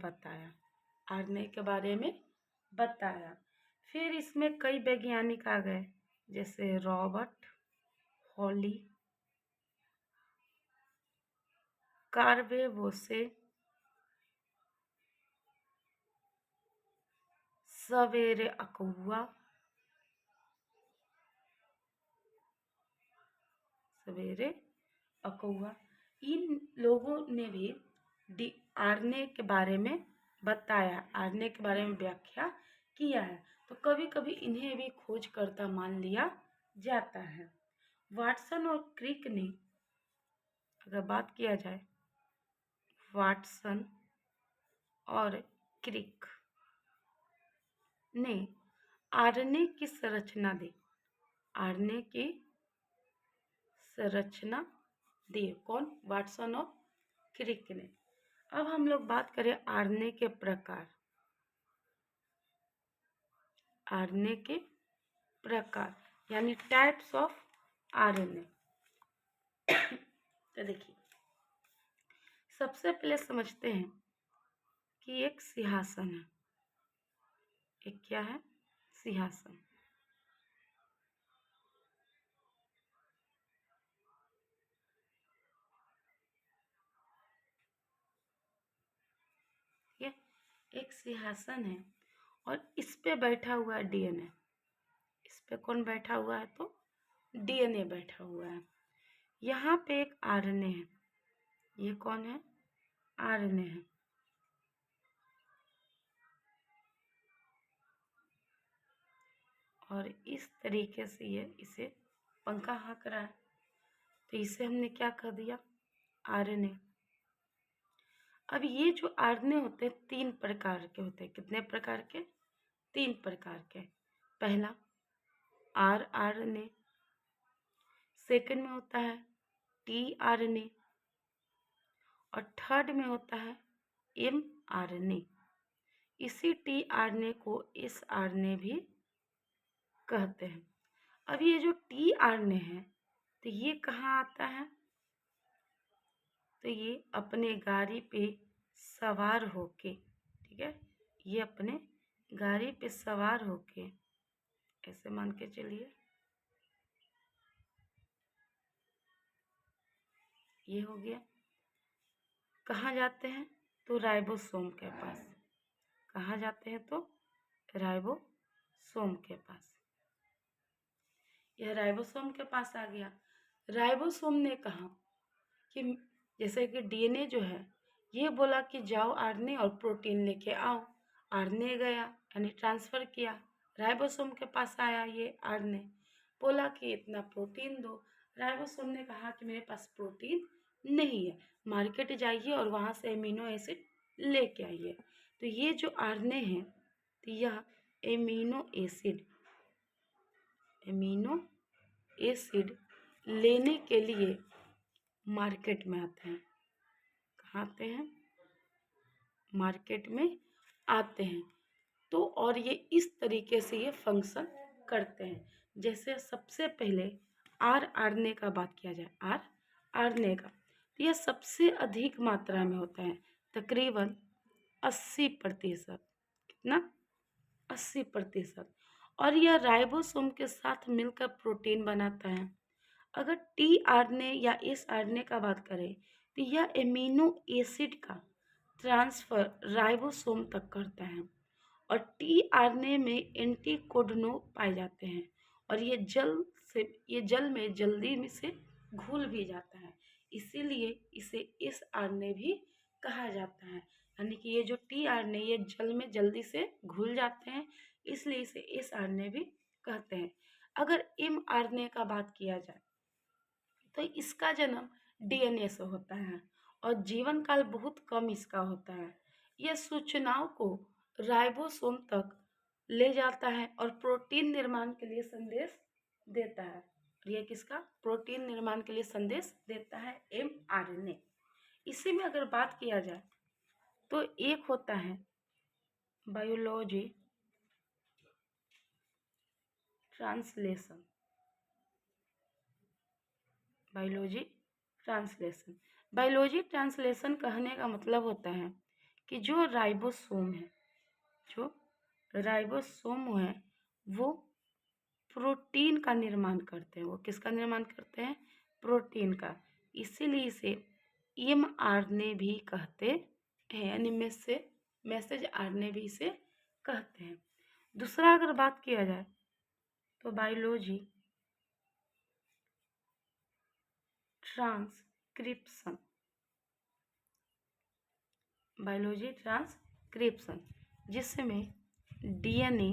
बताया। फिर इसमें कई वैज्ञानिक आ गए, जैसे रॉबर्ट हॉली, कार्वे-बोसे, सवेरे अकौआ, इन लोगों ने भी आरएनए के बारे में बताया, आरएनए के बारे में व्याख्या किया है। तो कभी कभी इन्हें भी खोजकर्ता मान लिया जाता है। वाटसन और क्रिक ने, अगर बात किया जाए, वाटसन और क्रिक ने आरएनए की संरचना दी। कौन? वाटसन और क्रिक ने। अब हम लोग बात करें आरएनए के प्रकार यानी टाइप्स ऑफ आरएनए। तो देखिए, सबसे पहले समझते हैं कि एक सिंहासन है। एक क्या है? सिंहासन। ये एक सिंहासन है और इस पे बैठा हुआ है डीएनए। इस पे कौन बैठा हुआ है? तो डीएनए बैठा हुआ है। यहाँ पे एक आरएनए है। ये कौन है? आरएनए है। और इस तरीके से ये इसे पंखा हाँक रहा है, तो इसे हमने क्या कर दिया? आरएनए। अब ये जो आरएनए होते हैं 3 प्रकार के होते हैं। कितने प्रकार के? 3 प्रकार के। पहला आरआरएनए, सेकंड में होता है टीआरएनए और थर्ड में होता है एमआरएनए। इसी टीआरएनए को एसआरएनए भी कहते हैं। अब ये जो टीआरएनए है, तो ये कहाँ आता है? तो ये अपने गाड़ी पे सवार होके, ठीक है, ये अपने गाड़ी पे सवार होके, ऐसे मान के चलिए, ये हो गया। कहाँ जाते हैं? तो राइबोसोम के पास। कहाँ जाते हैं? तो राइबोसोम के पास। यह राइबोसोम के पास आ गया। राइबोसोम ने कहा कि जैसे कि डीएनए जो है, ये बोला कि जाओ आरएनए और प्रोटीन लेके आओ। आरएनए गया, यानी ट्रांसफ़र किया, राइबोसोम के पास आया ये आरएनए, बोला कि इतना प्रोटीन दो। राइबोसोम ने कहा कि मेरे पास प्रोटीन नहीं है, मार्केट जाइए और वहाँ से एमिनो एसिड लेके आइए। तो ये जो आरएनए है, तो यह एमिनो एसिड लेने के लिए मार्केट में आते हैं। कहाँ आते हैं? मार्केट में आते हैं। तो और ये इस तरीके से ये फंक्शन करते हैं। जैसे सबसे पहले आरएनए का बात किया जाए, आरएनए का, तो यह सबसे अधिक मात्रा में होता है, तकरीबन 80%। कितना 80%। और यह राइबोसोम के साथ मिलकर प्रोटीन बनाता है। अगर टीआरएनए या एसआरएनए का बात करें तो यह एमिनो एसिड का ट्रांसफर राइबोसोम तक करता है। और टीआरएनए में एंटीकोडोन पाए जाते हैं और ये जल में जल्दी में से घुल भी जाता है, इसीलिए इसे एसआरएनए भी कहा जाता है। यानी कि ये जो टीआरएनए ये जल में जल्दी से घुल जाते हैं, इसलिए इसे एसआरएनए भी कहते हैं। अगर एमआरएनए का बात किया जाए तो इसका जन्म डीएनए से होता है और जीवन काल बहुत कम इसका होता है। यह सूचनाओं को राइबोसोम तक ले जाता है और प्रोटीन निर्माण के लिए संदेश देता है। यह किसका प्रोटीन निर्माण के लिए संदेश देता है? एमआरएनए। इसी में अगर बात किया जाए तो एक होता है biology translation. Biology translation biology translation कहने का मतलब होता है कि जो राइबोसोम है वो प्रोटीन का निर्माण करते हैं। वो किसका निर्माण करते हैं? प्रोटीन का। इसीलिए इसे एमआरएनए भी कहते हैं, यानी मैसेज आरएनए भी इसे कहते हैं। दूसरा अगर बात किया जाए तो बायोलॉजी ट्रांसक्रिप्शन जिसमें डीएनए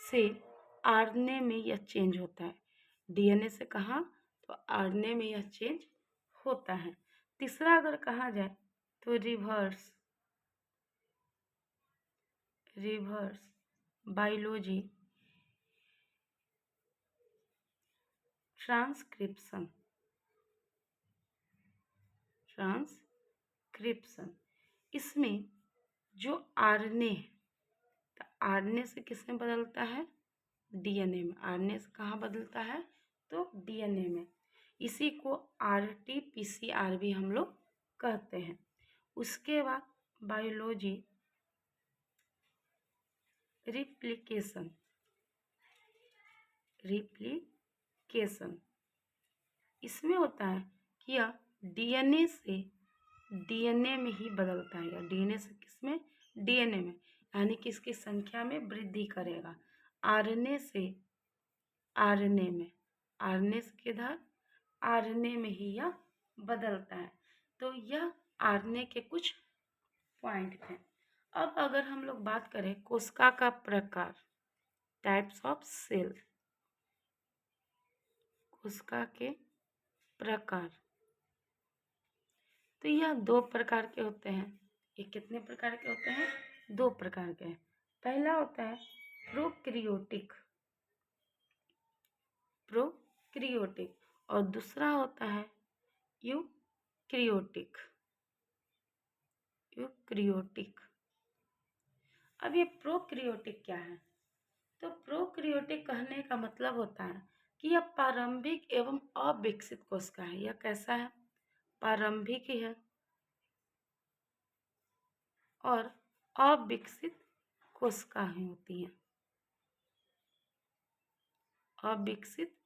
से आरएनए में यह चेंज होता है। डीएनए से कहाँ? तो आरएनए में यह चेंज होता है। तीसरा अगर कहा जाए तो रिवर्स बायोलॉजी ट्रांसक्रिप्शन इसमें जो आरएनए है तो आरएनए से किसमें बदलता है? डीएनए में। आरएनए से कहाँ बदलता है? तो डीएनए में। इसी को आरटीपीसीआर भी हम लोग कहते हैं। उसके बाद बायोलॉजी रिप्लिकेशन इसमें होता है कि यह डीएनए से डीएनए में ही बदलता है, या डीएनए से किसमें? डीएनए में, यानी कि इसकी संख्या में वृद्धि करेगा। आरएनए से आरएनए में, आरएनए से किधर? आरएनए में ही यह बदलता है। तो यह आरएनए के कुछ पॉइंट हैं। अब अगर हम लोग बात करें कोशिका का प्रकार, टाइप्स ऑफ सेल, कोशिका के प्रकार, तो यह 2 प्रकार के होते हैं। ये कितने प्रकार के होते हैं? 2 प्रकार के हैं। पहला होता है प्रोक्रियोटिक और दूसरा होता है यूक्रियोटिक। अब ये प्रोक्रियोटिक क्या है? तो प्रोक्रियोटिक कहने का मतलब होता है कि यह प्रारंभिक एवं अविकसित कोशिका है। यह कैसा है? प्रारंभिक ही है और अविकसित कोशिकाएं होती हैं। अविकसित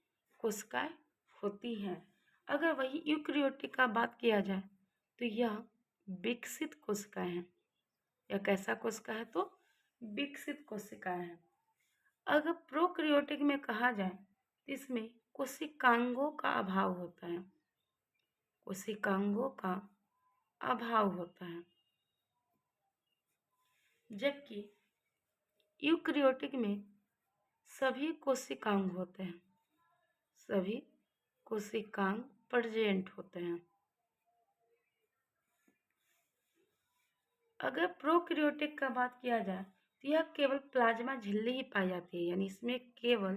कोशिकाएं होती हैं। अगर वही यूक्रियोटिक का बात किया जाए तो यह विकसित कोशिकाएं हैं। यह कैसा कोशिका है? तो विकसित कोशिकाएं हैं। अगर प्रोक्रियोटिक में कहा जाए तो इसमें कोशिकांगों का अभाव होता है। कोशिकांगों का अभाव होता है, जबकि यूक्रियोटिक में सभी कोशिकांग होते हैं। सभी कोशिकांग प्रेजेंट होते हैं। अगर प्रोक्रियोटिक का बात किया जाए तो यह केवल प्लाज्मा झिल्ली ही पाई जाती है, यानी इसमें केवल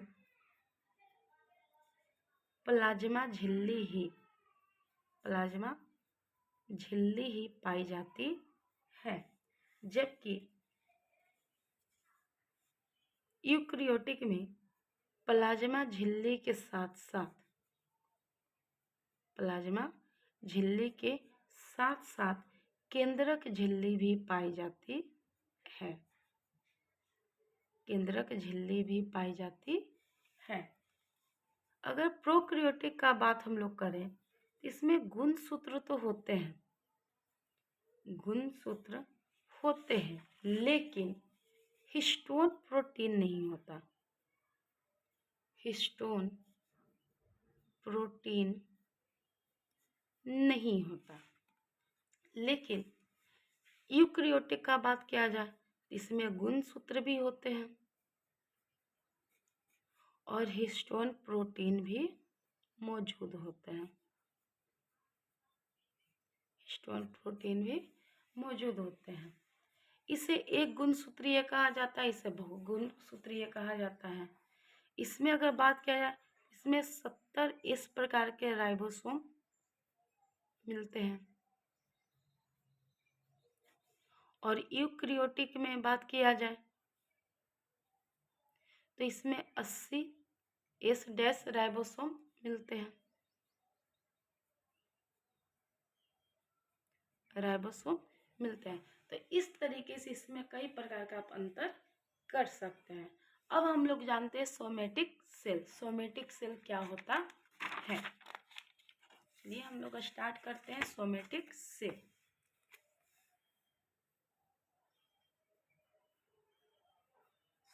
प्लाज्मा झिल्ली ही पाई जाती है। जबकि यूक्रियोटिक में प्लाज्मा झिल्ली के साथ साथ केंद्रक झिल्ली भी पाई जाती है। केंद्रक झिल्ली भी पाई जाती है। अगर प्रोकैरियोटिक का बात हम लोग करें, इसमें गुणसूत्र तो होते हैं, गुणसूत्र होते हैं, लेकिन हिस्टोन प्रोटीन नहीं होता। हिस्टोन प्रोटीन नहीं होता। लेकिन यूकैरियोटिक का बात किया जाए, इसमें गुणसूत्र भी होते हैं और हिस्टोन प्रोटीन भी मौजूद होते हैं। हिस्टोन प्रोटीन भी मौजूद होते हैं। इसे एक गुणसूत्रीय कहा जाता है, इसे बहुगुणसूत्रीय कहा जाता है। इसमें अगर बात किया जाए, इसमें 70 इस प्रकार के राइबोसोम मिलते हैं और यूकैरियोटिक में बात किया जाए तो इसमें 80 एस डैश राइबोसोम मिलते हैं, राइबोसोम मिलते हैं। तो इस तरीके से इसमें कई प्रकार का आप अंतर कर सकते हैं। अब हम लोग जानते हैं सोमेटिक सेल। सोमेटिक सेल क्या होता है, चलिए हम लोग स्टार्ट करते हैं। Somatic cell,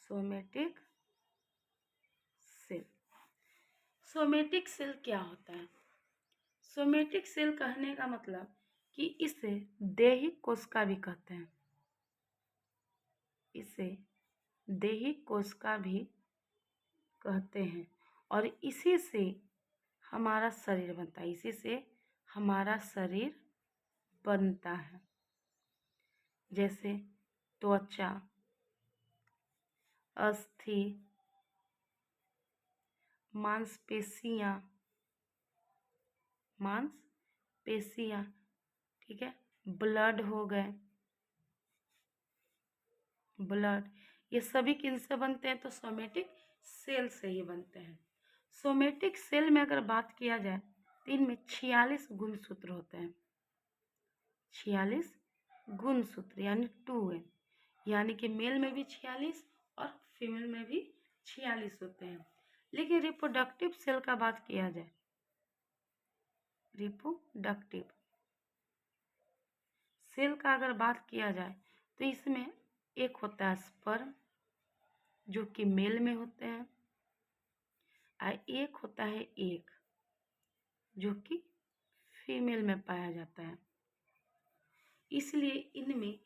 somatic cell, somatic cell क्या होता है? सोमेटिक सेल कहने का मतलब कि इसे देही कोशिका भी कहते हैं, इसे देही कोशिका भी कहते हैं और इसी से हमारा शरीर बनता है, इसी से हमारा शरीर बनता है। जैसे त्वचा, अस्थि, मांसपेशियाँ, मांसपेशियाँ, ठीक है, ब्लड हो गए, ब्लड, ये सभी किनसे बनते हैं? तो सोमेटिक सेल से ही बनते हैं। सोमेटिक सेल में अगर बात किया जाए तो इनमें 46 गुणसूत्र होते हैं, 46 गुणसूत्र यानी 2n, यानी कि मेल में भी 46 और फीमेल में भी 46 होते हैं। लेकिन रिप्रोडक्टिव सेल का बात किया जाए, रिप्रोडक्टिव सेल का अगर बात किया जाए तो इसमें एक होता है स्पर्म जो कि मेल में होते हैं और एक होता है एग जो कि फीमेल में पाया जाता है। इसलिए इनमें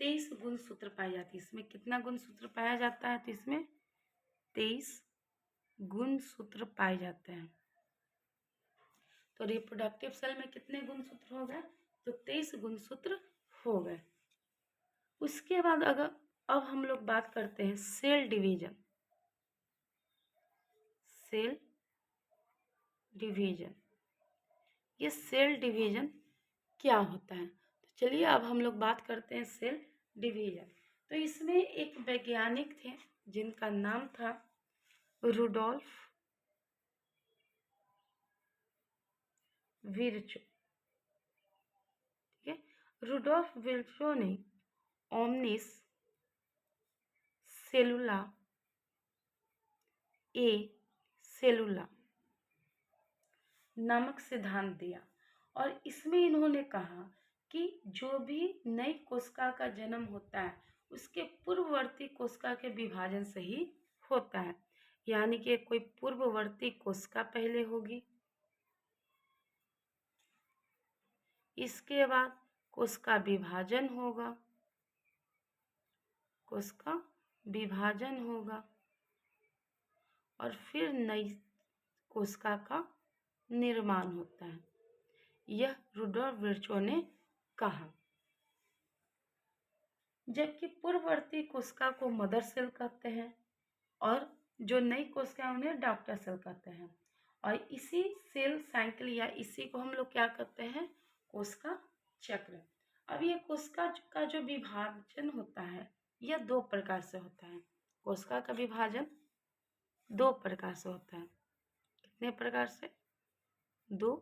23 गुणसूत्र पाए जाते हैं। इसमें कितना गुणसूत्र पाया जाता है? तो इसमें 23 गुणसूत्र पाए जाते हैं। तो रिप्रोडक्टिव सेल में कितने गुणसूत्र हो गए? तो 23 गुणसूत्र हो गए। उसके बाद अगर अब हम लोग बात करते हैं सेल डिवीजन, सेल डिवीजन, ये सेल डिवीजन क्या होता है? तो चलिए अब हम लोग बात करते हैं सेल डिवीजन। तो इसमें एक वैज्ञानिक थे जिनका नाम था रुडोल्फ विर्चो, ठीक है। रुडोल्फ विर्चो ने ओमनिस सेलुला ए सेलुला नामक सिद्धांत दिया और इसमें इन्होंने कहा कि जो भी नई कोशिका का जन्म होता है उसके पूर्ववर्ती कोशिका के विभाजन से ही होता है, यानी कि कोई पूर्ववर्ती कोशिका पहले होगी, इसके बाद कोशिका विभाजन होगा, कोशिका विभाजन होगा और फिर नई कोशिका का निर्माण होता है। यह रुडोल्फ विर्चो ने कहा। जबकि पूर्ववर्ती कोशिका को मदर सेल कहते हैं और जो नई कोशिका उन्हें डॉटर सेल कहते हैं और इसी सेल साइकिल या इसी को हम लोग क्या कहते हैं? कोशिका चक्र। अब ये कोशिका का जो विभाजन होता है यह 2 प्रकार से होता है। कोशिका का विभाजन 2 प्रकार से होता है। कितने प्रकार से? 2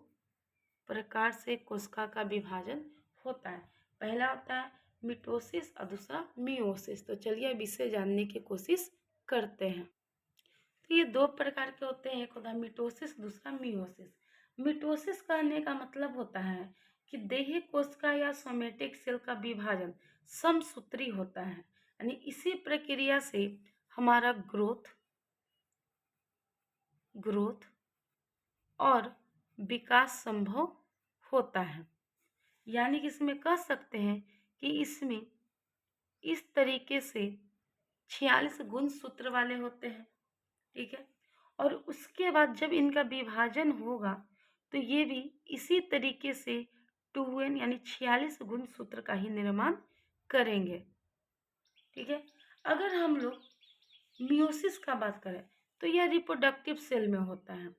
प्रकार से कोशिका का विभाजन होता है। पहला होता है मिटोसिस और दूसरा मियोसिस। तो चलिए अब इसे जानने की कोशिश करते हैं। तो ये दो प्रकार के होते हैं, एक होता है मिटोसिस, दूसरा मियोसिस। मिटोसिस कहने का मतलब होता है कि देही कोशिका या सोमेटिक सेल का विभाजन समसूत्री होता है, यानी इसी प्रक्रिया से हमारा ग्रोथ और विकास संभव होता है। यानी कि इसमें कह सकते हैं कि इसमें इस तरीके से 46 गुणसूत्र वाले होते हैं, ठीक है। और उसके बाद जब इनका विभाजन होगा तो ये भी इसी तरीके से 2n यानी 46 गुणसूत्र का ही निर्माण करेंगे, ठीक है। अगर हम लोग मियोसिस का बात करें तो यह रिप्रोडक्टिव सेल में होता है,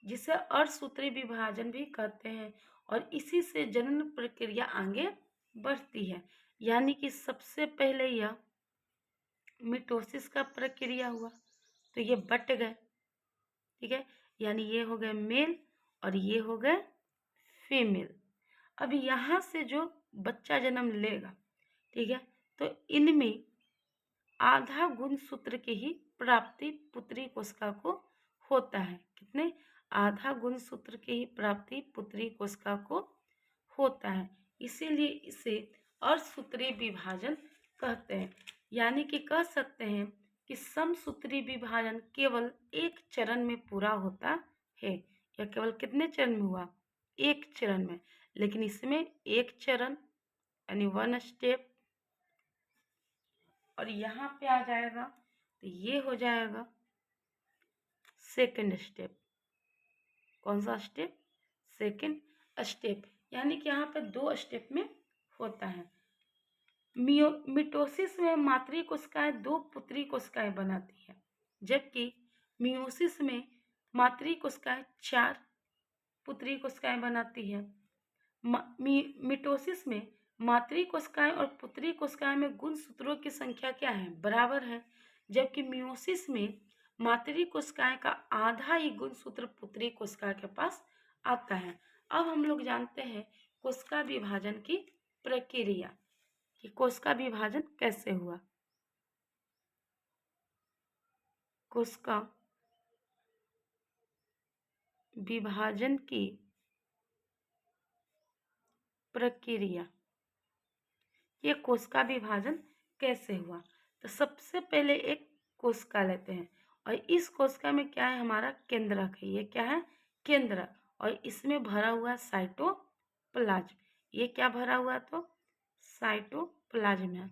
जिसे अर्धसूत्री विभाजन भी कहते हैं, और इसी से जनन प्रक्रिया आगे बढ़ती है। यानी कि सबसे पहले यह मिटोसिस का प्रक्रिया हुआ तो ये बट गए, ठीक है, यानी ये हो गए मेल और ये हो गए फीमेल। अब यहाँ से जो बच्चा जन्म लेगा, ठीक है, तो इनमें आधा गुणसूत्र की ही प्राप्ति पुत्री कोशिका को होता है। कितने? आधा गुणसूत्र की ही प्राप्ति पुत्री कोशिका को होता है, इसीलिए इसे अर्धसूत्री विभाजन कहते हैं। यानी कि कह सकते हैं कि समसूत्री विभाजन केवल एक चरण में पूरा होता है। यह केवल कितने चरण में हुआ? एक चरण में। लेकिन इसमें एक चरण यानी 1 स्टेप, और यहाँ पे आ जाएगा तो ये हो जाएगा सेकंड स्टेप। कौन सा स्टेप? Second step. यानी कि यहाँ पे 2 स्टेप में होता है। मिटोसिस में मातृ कोशिकाएं 2 पुत्री कोशिकाएं बनाती है, जबकि मियोसिस में मातृ कोशिकाएं 4 पुत्री कोशिकाएं बनाती है। मिटोसिस में मातृ कोशिकाएं और पुत्री कोशिकाएं में गुणसूत्रों की संख्या क्या है? बराबर है। जबकि मियोसिस में मातृ कोशिकाएं का आधा ही गुणसूत्र पुत्री कोशिका के पास आता है। अब हम लोग जानते हैं कोशिका विभाजन की प्रक्रिया, कि कोशिका विभाजन कैसे हुआ। कोशिका विभाजन की प्रक्रिया, ये कोशिका विभाजन कैसे हुआ। तो सबसे पहले एक कोशिका लेते हैं, और इस कोशिका में क्या है? हमारा केंद्रक है। ये क्या है? केंद्रक। और इसमें भरा हुआ साइटोप्लाज्म। ये क्या भरा हुआ? तो साइटोप्लाज्म है।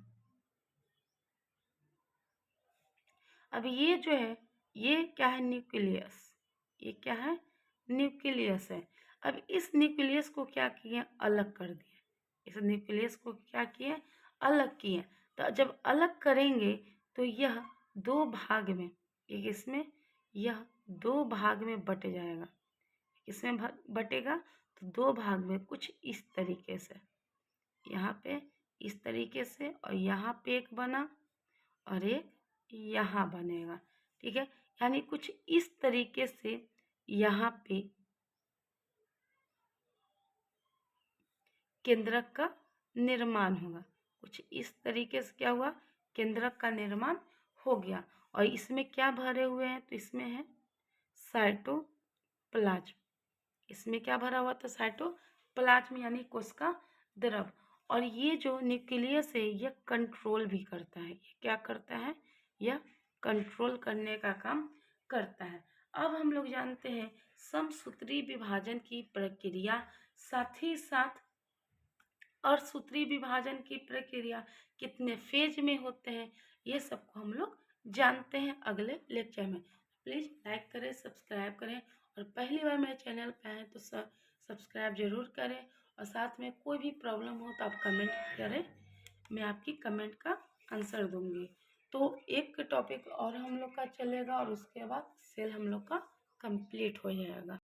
अब ये जो है, ये क्या है? न्यूक्लियस। ये क्या है? न्यूक्लियस है। अब इस न्यूक्लियस को क्या किए? अलग कर दिए। इस न्यूक्लियस को क्या किए? अलग किए। तो जब अलग करेंगे तो यह 2 भाग में, एक इसमें, यह 2 भाग में बट जाएगा। इसमें बटेगा तो 2 भाग में, कुछ इस तरीके से, यहाँ पे इस तरीके से, और यहाँ पे एक बना और एक यहाँ बनेगा, ठीक है। यानी कुछ इस तरीके से यहाँ पे केंद्रक का निर्माण होगा। कुछ इस तरीके से क्या हुआ? केंद्रक का निर्माण हो गया। और इसमें क्या भरे हुए हैं? तो इसमें है साइटोप्लाज्म। इसमें क्या भरा हुआ था? साइटोप्लाज्म यानी कोशिका द्रव। और ये जो न्यूक्लियस है यह कंट्रोल भी करता है। ये क्या करता है? यह कंट्रोल करने का काम करता है। अब हम लोग जानते हैं समसूत्री विभाजन की प्रक्रिया, साथ ही साथ अर्धसूत्री विभाजन की प्रक्रिया कितने फेज में होते हैं, ये सबको हम लोग जानते हैं अगले लेक्चर में। प्लीज़ लाइक करें, सब्सक्राइब करें, और पहली बार मेरे चैनल पे आए तो सब्सक्राइब जरूर करें। और साथ में कोई भी प्रॉब्लम हो तो आप कमेंट करें, मैं आपकी कमेंट का आंसर दूंगी। तो एक टॉपिक और हम लोग का चलेगा, और उसके बाद सेल हम लोग का कंप्लीट हो जाएगा।